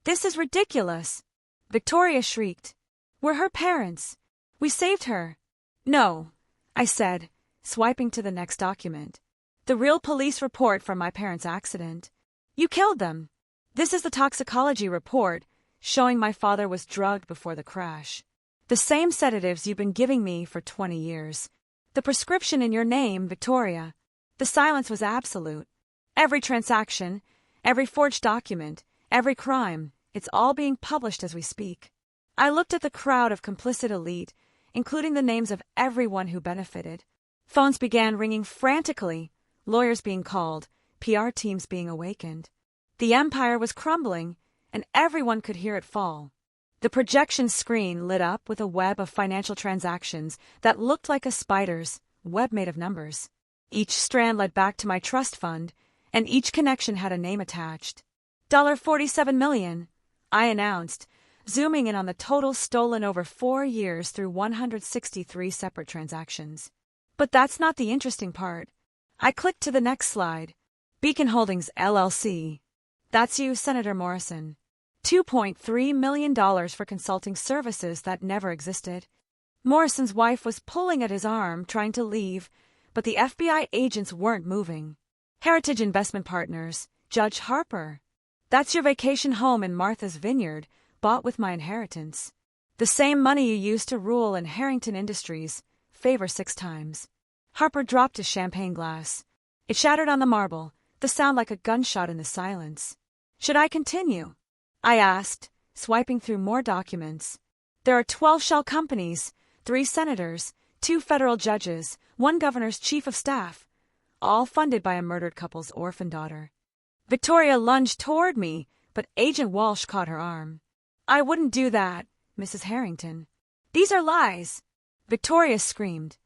This is ridiculous. Victoria shrieked. We're her parents. We saved her. No, I said, swiping to the next document. The real police report from my parents' accident. You killed them. This is the toxicology report, showing my father was drugged before the crash. The same sedatives you've been giving me for 20 years. The prescription in your name, Victoria. The silence was absolute. Every transaction, every forged document, every crime, it's all being published as we speak. I looked at the crowd of complicit elite, including the names of everyone who benefited. Phones began ringing frantically, lawyers being called, PR teams being awakened. The empire was crumbling, and everyone could hear it fall. The projection screen lit up with a web of financial transactions that looked like a spider's web made of numbers. Each strand led back to my trust fund, and each connection had a name attached. $47 million, I announced, zooming in on the total stolen over 4 years through 163 separate transactions. But that's not the interesting part. I clicked to the next slide. Beacon Holdings, LLC. That's you, Senator Morrison. $2.3 million for consulting services that never existed. Morrison's wife was pulling at his arm, trying to leave, but the FBI agents weren't moving. Heritage Investment Partners, Judge Harper. That's your vacation home in Martha's Vineyard, bought with my inheritance. The same money you used to rule in Harrington Industries, favor 6 times. Harper dropped his champagne glass. It shattered on the marble, the sound like a gunshot in the silence. Should I continue? I asked, swiping through more documents. There are 12 shell companies, 3 senators, 2 federal judges, 1 governor's chief of staff, all funded by a murdered couple's orphan daughter. Victoria lunged toward me, but Agent Walsh caught her arm. I wouldn't do that, Mrs. Harrington. These are lies. Victoria screamed.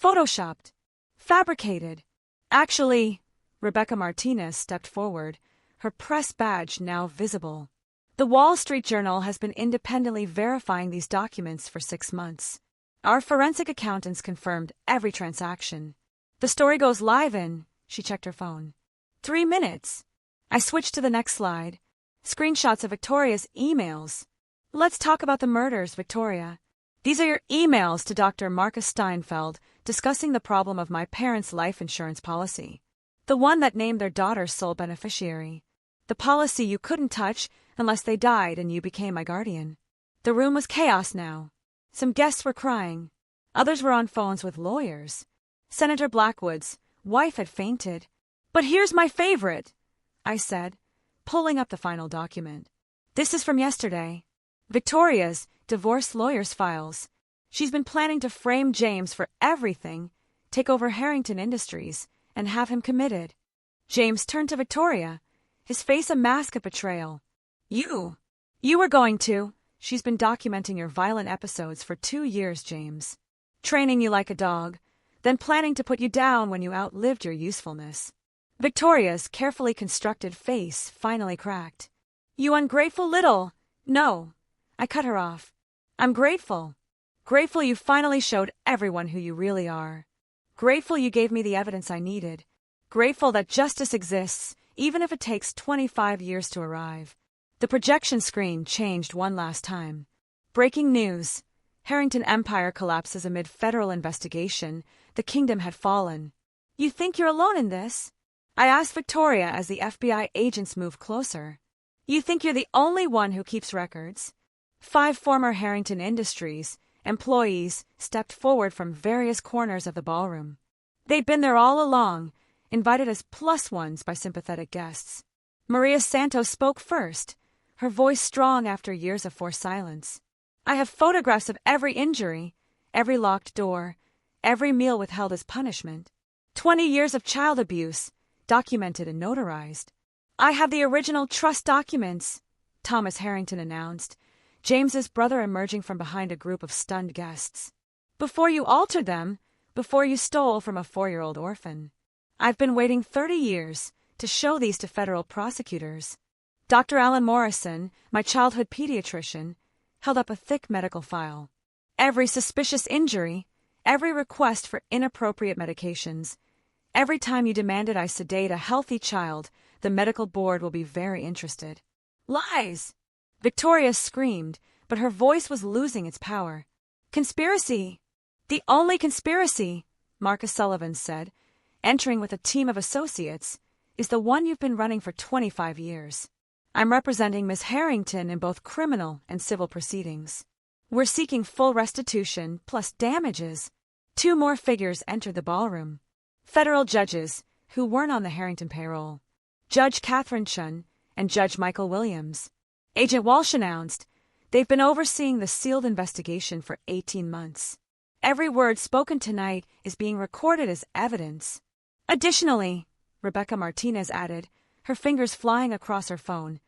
Photoshopped. Fabricated. Actually, Rebecca Martinez stepped forward, her press badge now visible. The Wall Street Journal has been independently verifying these documents for 6 months. Our forensic accountants confirmed every transaction. The story goes live in, she checked her phone, 3 minutes. I switched to the next slide. Screenshots of Victoria's emails. Let's talk about the murders, Victoria. These are your emails to Dr. Marcus Steinfeld discussing the problem of my parents' life insurance policy. The one that named their daughter's sole beneficiary. The policy you couldn't touch unless they died and you became my guardian. The room was chaos now. Some guests were crying. Others were on phones with lawyers. Senator Blackwood's wife had fainted. But here's my favorite, I said, pulling up the final document. This is from yesterday. Victoria's divorce lawyer's files. She's been planning to frame James for everything, take over Harrington Industries, and have him committed. James turned to Victoria, his face a mask of betrayal. You were going to. She's been documenting your violent episodes for 2 years, James. Training you like a dog, then planning to put you down when you outlived your usefulness. Victoria's carefully constructed face finally cracked. You ungrateful little. No. I cut her off. I'm grateful. Grateful you finally showed everyone who you really are. Grateful you gave me the evidence I needed. Grateful that justice exists, even if it takes 25 years to arrive. The projection screen changed one last time. Breaking news. Harrington Empire collapses amid federal investigation. The kingdom had fallen. You think you're alone in this? I asked Victoria as the FBI agents moved closer. You think you're the only one who keeps records? 5 former Harrington Industries employees stepped forward from various corners of the ballroom. They'd been there all along, invited as +1s by sympathetic guests. Maria Santos spoke first, her voice strong after years of forced silence. I have photographs of every injury, every locked door, every meal withheld as punishment. 20 years of child abuse, documented and notarized. I have the original trust documents, Thomas Harrington announced, James's brother emerging from behind a group of stunned guests. Before you altered them, before you stole from a 4-year-old orphan. I've been waiting 30 years to show these to federal prosecutors. Dr. Alan Morrison, my childhood pediatrician, held up a thick medical file. Every suspicious injury, every request for inappropriate medications, every time you demanded I sedate a healthy child, the medical board will be very interested. Lies! Victoria screamed, but her voice was losing its power. Conspiracy! The only conspiracy, Marcus Sullivan said, entering with a team of associates, is the one you've been running for 25 years. I'm representing Miss Harrington in both criminal and civil proceedings. We're seeking full restitution plus damages. 2 more figures entered the ballroom. Federal judges, who weren't on the Harrington payroll. Judge Catherine Chun and Judge Michael Williams. Agent Walsh announced they've been overseeing the sealed investigation for 18 months. Every word spoken tonight is being recorded as evidence. Additionally, Rebecca Martinez added, her fingers flying across her phone,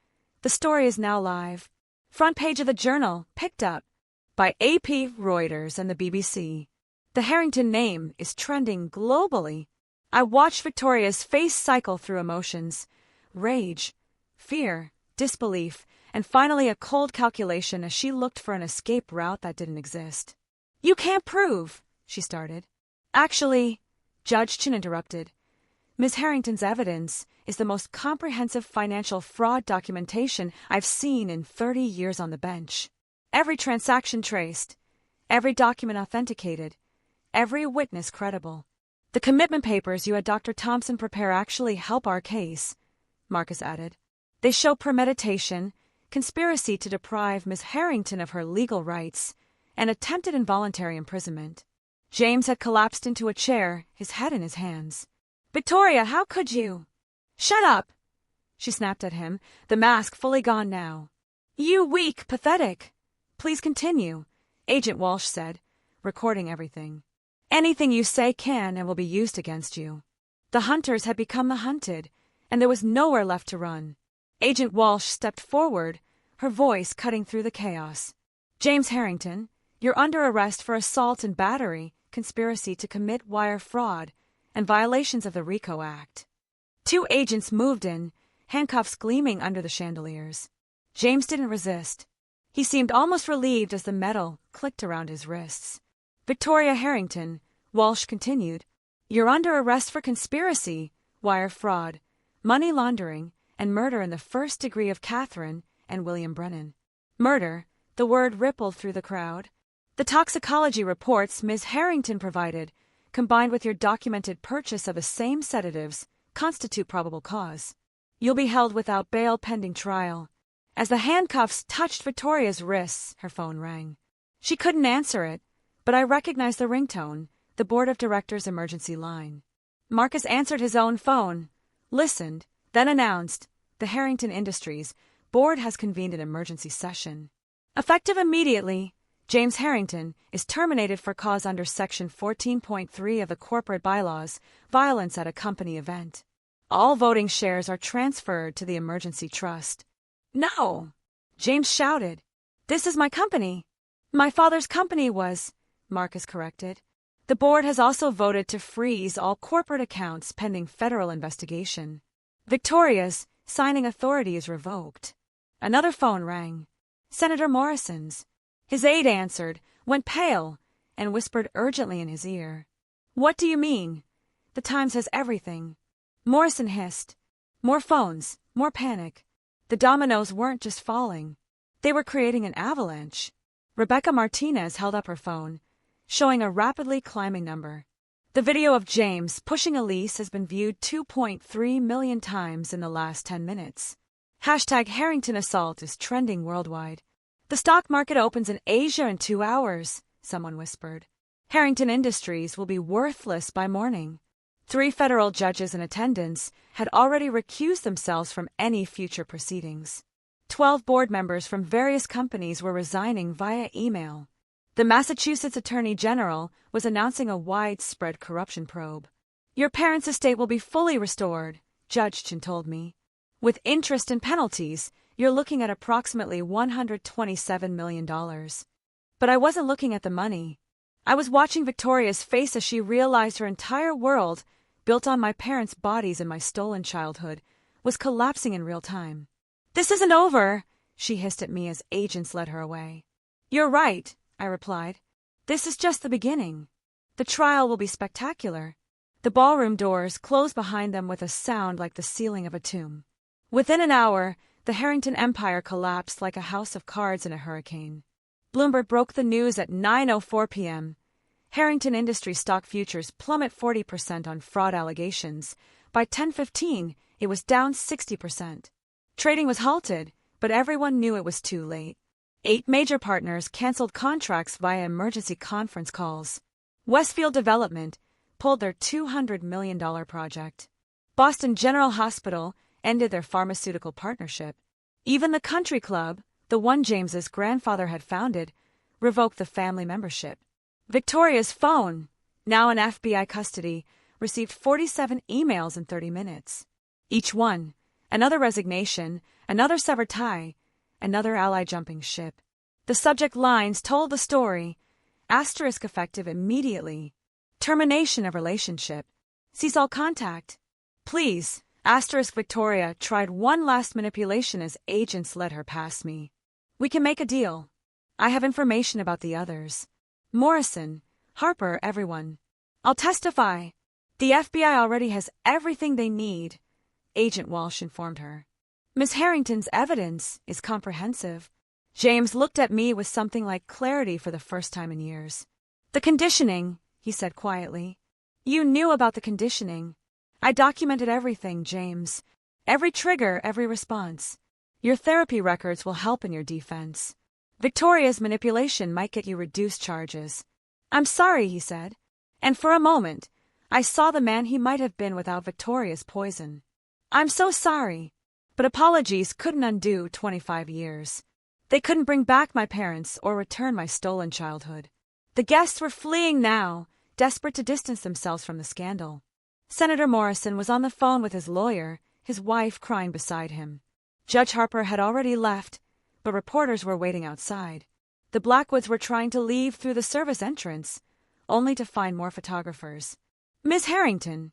the story is now live. Front page of the Journal, picked up by AP, Reuters, and the BBC. The Harrington name is trending globally. I watched Victoria's face cycle through emotions, rage, fear, disbelief, and finally a cold calculation as she looked for an escape route that didn't exist. You can't prove, she started. Actually, Judge Chin interrupted. Ms. Harrington's evidence is the most comprehensive financial fraud documentation I've seen in 30 years on the bench. Every transaction traced, every document authenticated, every witness credible. The commitment papers you had Dr. Thompson prepare actually help our case, Marcus added. They show premeditation, conspiracy to deprive Ms. Harrington of her legal rights, and attempted involuntary imprisonment. James had collapsed into a chair, his head in his hands. Victoria, how could you? Shut up, she snapped at him, the mask fully gone now. You weak, pathetic. Please continue, Agent Walsh said, recording everything. Anything you say can and will be used against you. The hunters had become the hunted, and there was nowhere left to run. Agent Walsh stepped forward, her voice cutting through the chaos. James Harrington, you're under arrest for assault and battery, conspiracy to commit wire fraud, and violations of the RICO Act. 2 agents moved in, handcuffs gleaming under the chandeliers. James didn't resist. He seemed almost relieved as the metal clicked around his wrists. Victoria Harrington, Walsh continued, you're under arrest for conspiracy, wire fraud, money laundering, and murder in the first degree of Catherine and William Brennan. Murder, the word rippled through the crowd. The toxicology reports Ms. Harrington provided, combined with your documented purchase of the same sedatives, constitute probable cause. You'll be held without bail pending trial. As the handcuffs touched Victoria's wrists, her phone rang. She couldn't answer it, but I recognized the ringtone, the board of directors' emergency line. Marcus answered his own phone, listened, then announced, the Harrington Industries board has convened an emergency session. Effective immediately, James Harrington is terminated for cause under Section 14.3 of the corporate bylaws, violence at a company event. All voting shares are transferred to the emergency trust. No! James shouted. This is my company. My father's company was, Marcus corrected. The board has also voted to freeze all corporate accounts pending federal investigation. Victoria's signing authority is revoked. Another phone rang. Senator Morrison's. His aide answered, went pale, and whispered urgently in his ear. What do you mean? The Times has everything. Morrison hissed. More phones, more panic. The dominoes weren't just falling. They were creating an avalanche. Rebecca Martinez held up her phone, showing a rapidly climbing number. The video of James pushing Elise has been viewed 2.3 million times in the last 10 minutes. Hashtag Harrington Assault is trending worldwide. The stock market opens in Asia in 2 hours, someone whispered. Harrington Industries will be worthless by morning. 3 federal judges in attendance had already recused themselves from any future proceedings. 12 board members from various companies were resigning via email. The Massachusetts Attorney General was announcing a widespread corruption probe. Your parents' estate will be fully restored, Judge Chin told me. With interest and penalties, you're looking at approximately $127 million. But I wasn't looking at the money. I was watching Victoria's face as she realized her entire world, built on my parents' bodies and my stolen childhood, was collapsing in real time. This isn't over, she hissed at me as agents led her away. You're right, I replied. This is just the beginning. The trial will be spectacular. The ballroom doors closed behind them with a sound like the ceiling of a tomb. Within an hour, the Harrington Empire collapsed like a house of cards in a hurricane. Bloomberg broke the news at 9:04 p.m. Harrington Industries stock futures plummet 40% on fraud allegations. By 10:15, it was down 60%. Trading was halted, but everyone knew it was too late. 8 major partners canceled contracts via emergency conference calls. Westfield Development pulled their $200 million project. Boston General Hospital ended their pharmaceutical partnership. Even the country club, the one James's grandfather had founded, revoked the family membership. Victoria's phone, now in FBI custody, received 47 emails in 30 minutes. Each one, another resignation, another severed tie, another ally jumping ship. The subject lines told the story. Asterisk effective immediately. Termination of relationship. Cease all contact. Please. Asterisk Victoria tried one last manipulation as agents led her past me. We can make a deal. I have information about the others. Morrison, Harper, everyone. I'll testify. The FBI already has everything they need, Agent Walsh informed her. Miss Harrington's evidence is comprehensive. James looked at me with something like clarity for the first time in years. The conditioning, he said quietly. You knew about the conditioning. I documented everything, James. Every trigger, every response. Your therapy records will help in your defense. Victoria's manipulation might get you reduced charges. I'm sorry, he said. And for a moment, I saw the man he might have been without Victoria's poison. I'm so sorry. But apologies couldn't undo 25 years. They couldn't bring back my parents or return my stolen childhood. The guests were fleeing now, desperate to distance themselves from the scandal. Senator Morrison was on the phone with his lawyer, his wife crying beside him. Judge Harper had already left, but reporters were waiting outside. The Blackwoods were trying to leave through the service entrance, only to find more photographers. Miss Harrington,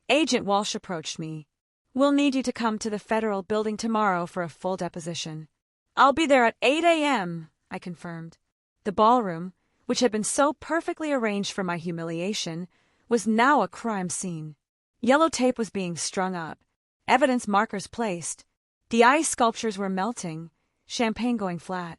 Agent Walsh approached me. We'll need you to come to the federal building tomorrow for a full deposition. I'll be there at 8 a.m., I confirmed. The ballroom, which had been so perfectly arranged for my humiliation, was now a crime scene. Yellow tape was being strung up, evidence markers placed. The ice sculptures were melting, champagne going flat.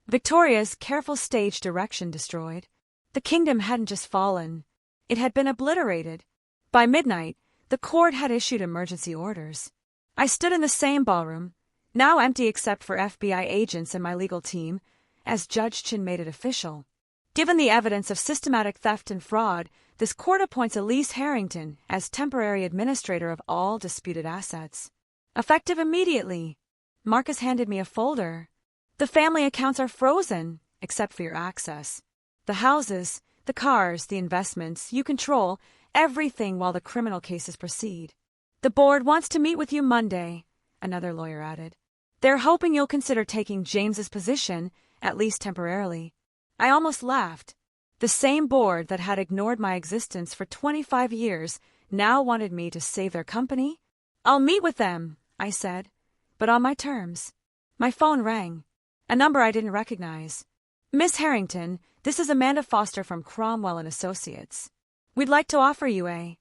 Victoria's careful stage direction destroyed. The kingdom hadn't just fallen. It had been obliterated. By midnight, the court had issued emergency orders. I stood in the same ballroom, now empty except for FBI agents and my legal team, as Judge Chin made it official. Given the evidence of systematic theft and fraud, this court appoints Elise Harrington as temporary administrator of all disputed assets. Effective immediately. Marcus handed me a folder. The family accounts are frozen, except for your access. The houses, the cars, the investments, you control everything while the criminal cases proceed. The board wants to meet with you Monday, another lawyer added. They're hoping you'll consider taking James's position, at least temporarily. I almost laughed. The same board that had ignored my existence for 25 years now wanted me to save their company? I'll meet with them, I said, but on my terms. My phone rang. A number I didn't recognize. Miss Harrington, this is Amanda Foster from Cromwell and Associates. We'd like to offer you a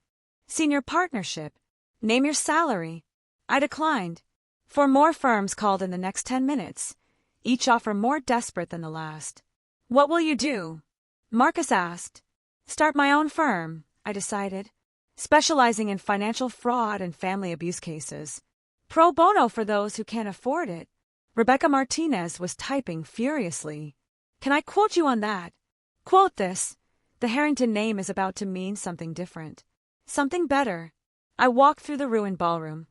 senior partnership. Name your salary. I declined. 4 more firms called in the next 10 minutes, each offer more desperate than the last. What will you do? Marcus asked. Start my own firm, I decided, specializing in financial fraud and family abuse cases. Pro bono for those who can't afford it. Rebecca Martinez was typing furiously. Can I quote you on that? Quote this. The Harrington name is about to mean something different. Something better. I walked through the ruined ballroom,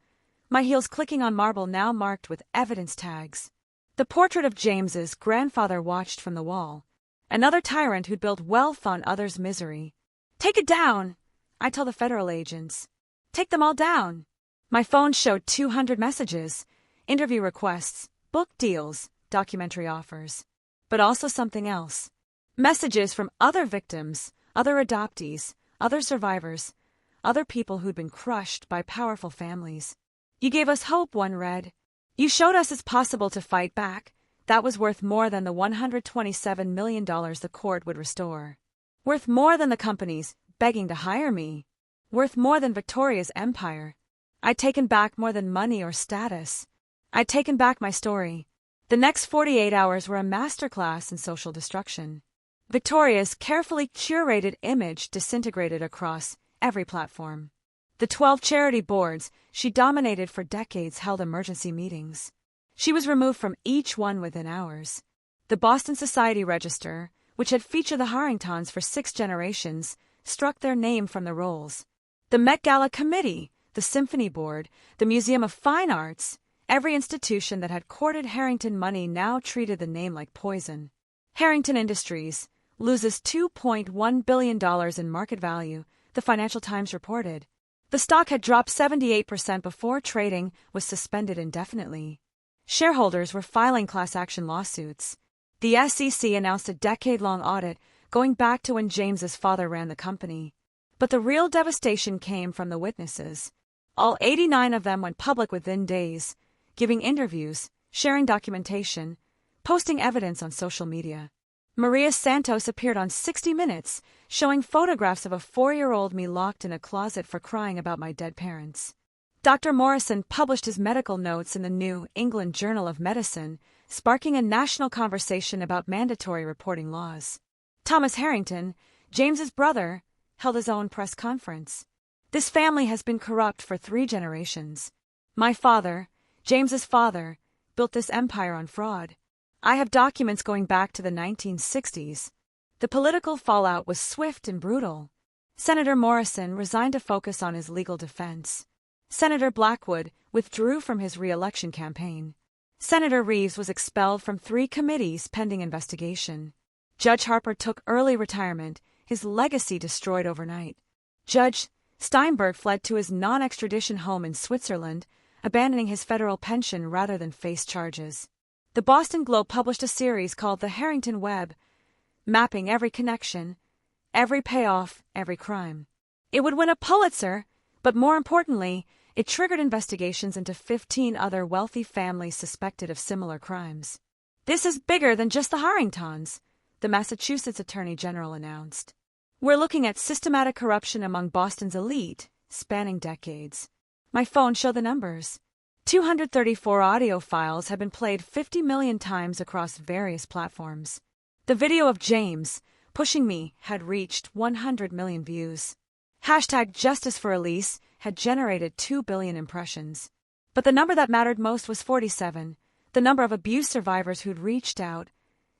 my heels clicking on marble now marked with evidence tags. The portrait of James's grandfather watched from the wall. Another tyrant who'd built wealth on others' misery. Take it down, I tell the federal agents. Take them all down. My phone showed 200 messages, interview requests, book deals, documentary offers. But also something else. Messages from other victims, other adoptees, other survivors, other people who'd been crushed by powerful families. You gave us hope, one read. You showed us it's possible to fight back. That was worth more than the $127 million the court would restore. Worth more than the companies begging to hire me. Worth more than Victoria's empire. I'd taken back more than money or status. I'd taken back my story. The next 48 hours were a masterclass in social destruction. Victoria's carefully curated image disintegrated across every platform. The 12 charity boards she dominated for decades held emergency meetings. She was removed from each one within hours. The Boston Society Register, which had featured the Harringtons for 6 generations, struck their name from the rolls. The Met Gala Committee, the Symphony Board, the Museum of Fine Arts, every institution that had courted Harrington money now treated the name like poison. Harrington Industries loses $2.1 billion in market value, the Financial Times reported. The stock had dropped 78% before trading was suspended indefinitely. Shareholders were filing class action lawsuits. The SEC announced a decade-long audit going back to when James's father ran the company. But the real devastation came from the witnesses. All 89 of them went public within days, giving interviews, sharing documentation, posting evidence on social media. Maria Santos appeared on 60 Minutes, showing photographs of a 4-year-old me locked in a closet for crying about my dead parents. Dr. Morrison published his medical notes in the New England Journal of Medicine, sparking a national conversation about mandatory reporting laws. Thomas Harrington, James's brother, held his own press conference. This family has been corrupt for 3 generations. My father, James's father, built this empire on fraud. I have documents going back to the 1960s. The political fallout was swift and brutal. Senator Morrison resigned to focus on his legal defense. Senator Blackwood withdrew from his re-election campaign. Senator Reeves was expelled from 3 committees pending investigation. Judge Harper took early retirement, his legacy destroyed overnight. Judge Steinberg fled to his non-extradition home in Switzerland, abandoning his federal pension rather than face charges. The Boston Globe published a series called The Harrington Web, mapping every connection, every payoff, every crime. It would win a Pulitzer, but more importantly, it triggered investigations into 15 other wealthy families suspected of similar crimes. This is bigger than just the Harringtons, the Massachusetts Attorney General announced. We're looking at systematic corruption among Boston's elite, spanning decades. My phone showed the numbers. 234 audio files have been played 50 million times across various platforms. The video of James pushing me had reached 100 million views. Hashtag Justice for Elise had generated 2 billion impressions. But the number that mattered most was 47, the number of abuse survivors who'd reached out,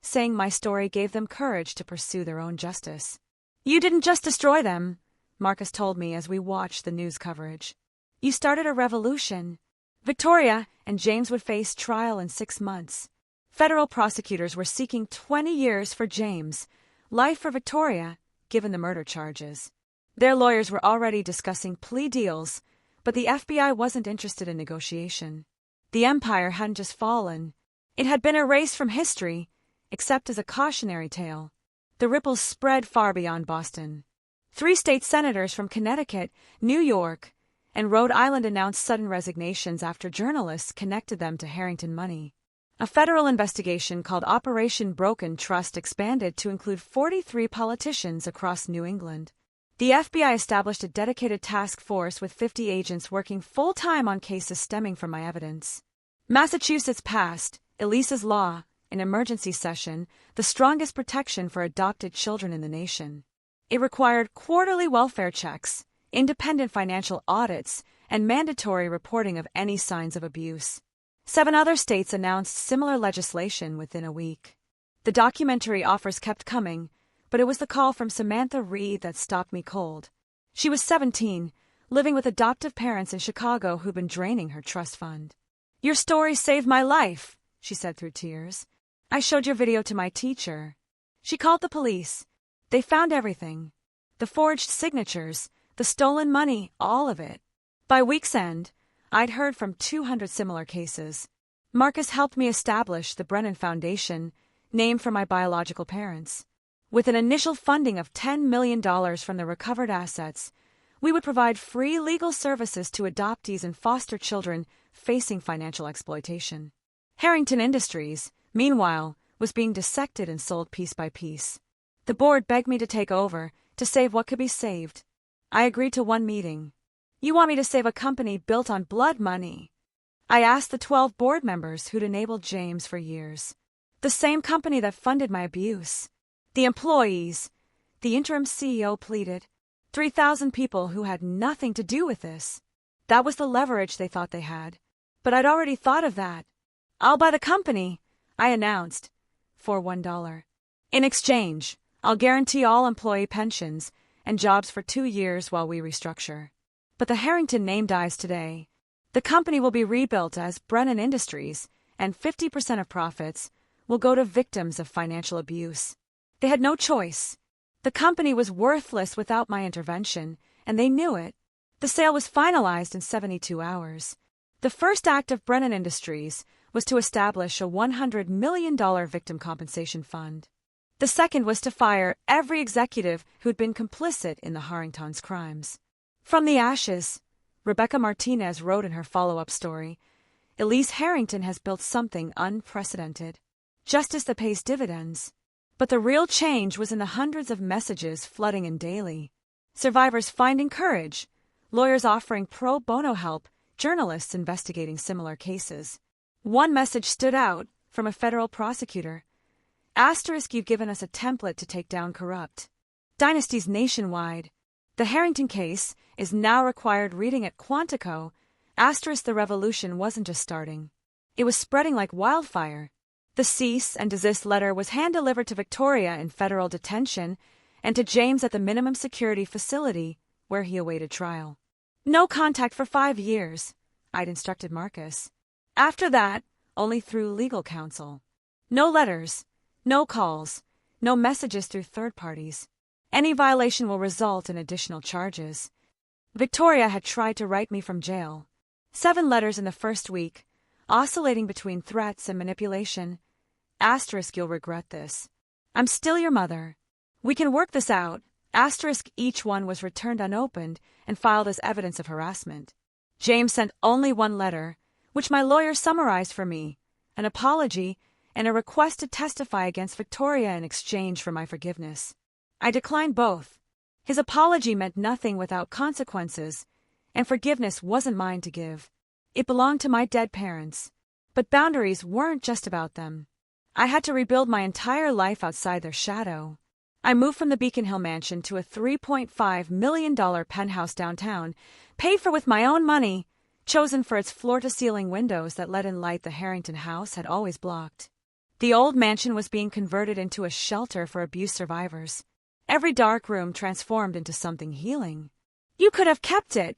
saying my story gave them courage to pursue their own justice. You didn't just destroy them, Marcus told me as we watched the news coverage. You started a revolution. Victoria and James would face trial in 6 months. Federal prosecutors were seeking 20 years for James, life for Victoria, given the murder charges. Their lawyers were already discussing plea deals, but the FBI wasn't interested in negotiation. The empire hadn't just fallen. It had been erased from history, except as a cautionary tale. The ripples spread far beyond Boston. 3 state senators from Connecticut, New York, and Rhode Island announced sudden resignations after journalists connected them to Harrington money. A federal investigation called Operation Broken Trust expanded to include 43 politicians across New England. The FBI established a dedicated task force with 50 agents working full-time on cases stemming from my evidence. Massachusetts passed Elisa's Law, an emergency session, the strongest protection for adopted children in the nation. It required quarterly welfare checks, independent financial audits, and mandatory reporting of any signs of abuse. 7 other states announced similar legislation within a week. The documentary offers kept coming, but it was the call from Samantha Reed that stopped me cold. She was 17, living with adoptive parents in Chicago who'd been draining her trust fund. Your story saved my life, she said through tears. I showed your video to my teacher. She called the police. They found everything. The forged signatures, the stolen money, all of it. By week's end, I'd heard from 200 similar cases. Marcus helped me establish the Brennan Foundation, named for my biological parents. With an initial funding of $10 million from the recovered assets, we would provide free legal services to adoptees and foster children facing financial exploitation. Harrington Industries, meanwhile, was being dissected and sold piece by piece. The board begged me to take over, to save what could be saved. I agreed to one meeting. You want me to save a company built on blood money? I asked the 12 board members who'd enabled James for years. The same company that funded my abuse. The employees. The interim CEO pleaded. 3,000 people who had nothing to do with this. That was the leverage they thought they had. But I'd already thought of that. I'll buy the company, I announced, for $1. In exchange, I'll guarantee all employee pensions and jobs for 2 years while we restructure. But the Harrington name dies today. The company will be rebuilt as Brennan Industries, and 50% of profits will go to victims of financial abuse. They had no choice. The company was worthless without my intervention, and they knew it. The sale was finalized in 72 hours. The first act of Brennan Industries was to establish a $100 million victim compensation fund. The second was to fire every executive who'd been complicit in the Harringtons' crimes. From the ashes, Rebecca Martinez wrote in her follow-up story, Elise Harrington has built something unprecedented. Justice that pays dividends. But the real change was in the hundreds of messages flooding in daily. Survivors finding courage, lawyers offering pro bono help, journalists investigating similar cases. One message stood out from a federal prosecutor. Asterisk, you've given us a template to take down corrupt dynasties nationwide. The Harrington case is now required reading at Quantico. Asterisk, the revolution wasn't just starting. It was spreading like wildfire. The cease and desist letter was hand-delivered to Victoria in federal detention and to James at the minimum security facility where he awaited trial. No contact for 5 years, I'd instructed Marcus. After that, only through legal counsel. No letters, no calls, no messages through third parties. Any violation will result in additional charges. Victoria had tried to write me from jail. 7 letters in the first week, oscillating between threats and manipulation. Asterisk, you'll regret this. I'm still your mother. We can work this out. Asterisk, each one was returned unopened and filed as evidence of harassment. James sent only 1 letter, which my lawyer summarized for me, an apology and a request to testify against Victoria in exchange for my forgiveness. I declined both. His apology meant nothing without consequences, and forgiveness wasn't mine to give. It belonged to my dead parents. But boundaries weren't just about them. I had to rebuild my entire life outside their shadow. I moved from the Beacon Hill mansion to a $3.5 million penthouse downtown, paid for with my own money, chosen for its floor-to-ceiling windows that let in light the Harrington house had always blocked. The old mansion was being converted into a shelter for abuse survivors. Every dark room transformed into something healing. You could have kept it,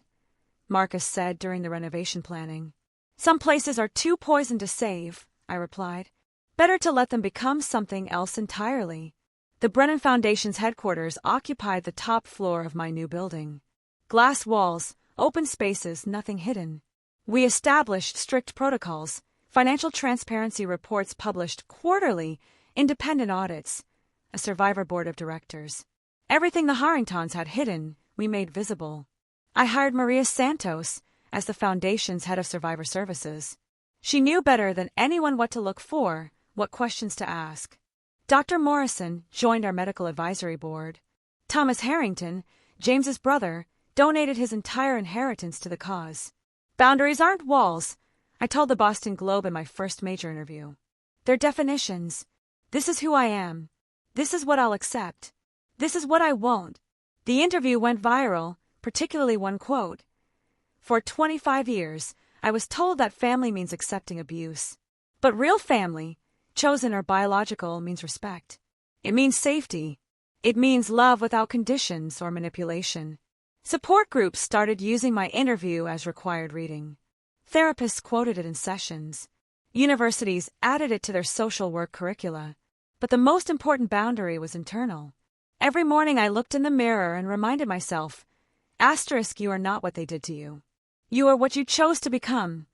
Marcus said during the renovation planning. Some places are too poisoned to save, I replied. Better to let them become something else entirely. The Brennan Foundation's headquarters occupied the top floor of my new building. Glass walls, open spaces, nothing hidden. We established strict protocols, financial transparency reports published quarterly, independent audits, a survivor board of directors. Everything the Harringtons had hidden, we made visible. I hired Maria Santos as the Foundation's head of survivor services. She knew better than anyone what to look for, what questions to ask. Dr. Morrison joined our medical advisory board. Thomas Harrington, James's brother, donated his entire inheritance to the cause. Boundaries aren't walls, I told the Boston Globe in my first major interview. They're definitions. This is who I am. This is what I'll accept. This is what I won't. The interview went viral, particularly one quote. For 25 years, I was told that family means accepting abuse. But real family, chosen or biological, means respect. It means safety. It means love without conditions or manipulation. Support groups started using my interview as required reading. Therapists quoted it in sessions. Universities added it to their social work curricula. But the most important boundary was internal. Every morning I looked in the mirror and reminded myself, asterisk, you are not what they did to you. You are what you chose to become.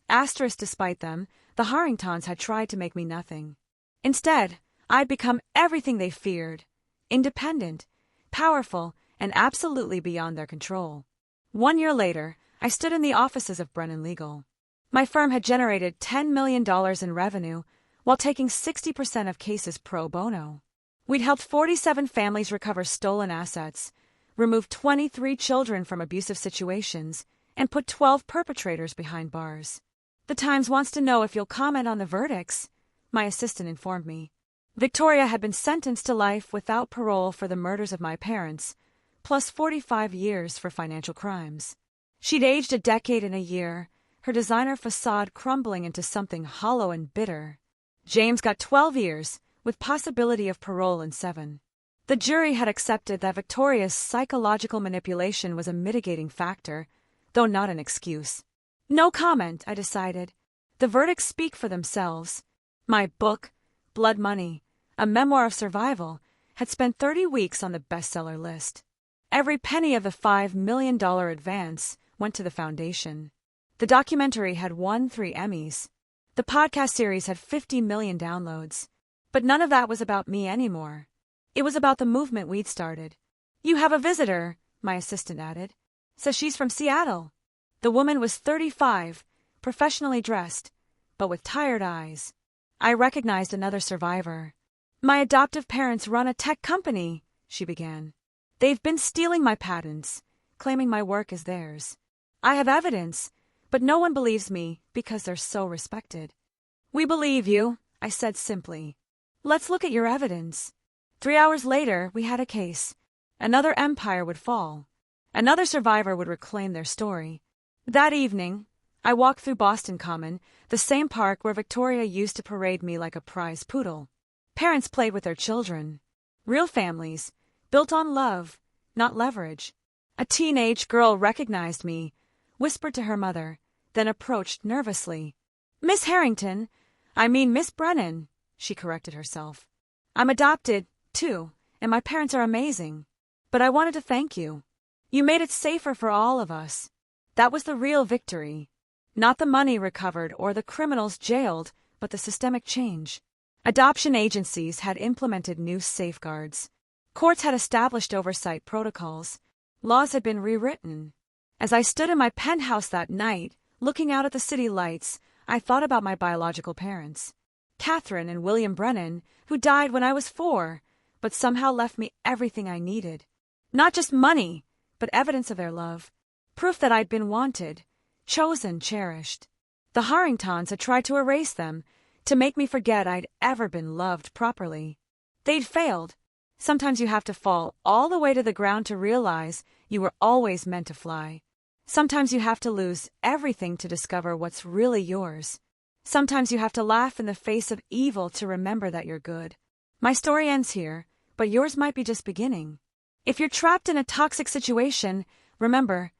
Asterisk, despite them, the Harringtons had tried to make me nothing. Instead, I'd become everything they feared. Independent, powerful, and absolutely beyond their control. 1 year later, I stood in the offices of Brennan Legal. My firm had generated $10 million in revenue while taking 60% of cases pro bono. We'd helped 47 families recover stolen assets, removed 23 children from abusive situations, and put 12 perpetrators behind bars. The Times wants to know if you'll comment on the verdicts, my assistant informed me. Victoria had been sentenced to life without parole for the murders of my parents, plus 45 years for financial crimes. She'd aged a decade in a year, her designer facade crumbling into something hollow and bitter. James got 12 years, with possibility of parole in 7. The jury had accepted that Victoria's psychological manipulation was a mitigating factor, though not an excuse. No comment, I decided. The verdicts speak for themselves. My book, Blood Money, a memoir of survival, had spent 30 weeks on the bestseller list. Every penny of the $5 million advance went to the foundation. The documentary had won 3 Emmys. The podcast series had 50 million downloads. But none of that was about me anymore. It was about the movement we'd started. You have a visitor, my assistant added. Says she's from Seattle. The woman was 35, professionally dressed, but with tired eyes. I recognized another survivor. My adoptive parents run a tech company, she began. They've been stealing my patents, claiming my work is theirs. I have evidence, but no one believes me because they're so respected. We believe you, I said simply. Let's look at your evidence. 3 hours later, we had a case. Another empire would fall. Another survivor would reclaim their story. That evening, I walked through Boston Common, the same park where Victoria used to parade me like a prize poodle. Parents played with their children. Real families, built on love, not leverage. A teenage girl recognized me, whispered to her mother, then approached nervously. Miss Harrington, I mean Miss Brennan, she corrected herself. I'm adopted, too, and my parents are amazing. But I wanted to thank you. You made it safer for all of us. That was the real victory. Not the money recovered or the criminals jailed, but the systemic change. Adoption agencies had implemented new safeguards. Courts had established oversight protocols. Laws had been rewritten. As I stood in my penthouse that night, looking out at the city lights, I thought about my biological parents. Catherine and William Brennan, who died when I was 4, but somehow left me everything I needed. Not just money, but evidence of their love. Proof that I'd been wanted, chosen, cherished. The Harringtons had tried to erase them, to make me forget I'd ever been loved properly. They'd failed. Sometimes you have to fall all the way to the ground to realize you were always meant to fly. Sometimes you have to lose everything to discover what's really yours. Sometimes you have to laugh in the face of evil to remember that you're good. My story ends here, but yours might be just beginning. If you're trapped in a toxic situation, remember,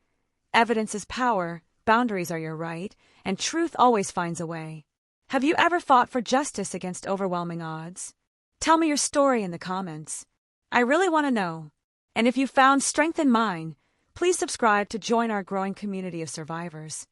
evidence is power, boundaries are your right, and truth always finds a way. Have you ever fought for justice against overwhelming odds? Tell me your story in the comments. I really want to know. And if you found strength in mine, please subscribe to join our growing community of survivors.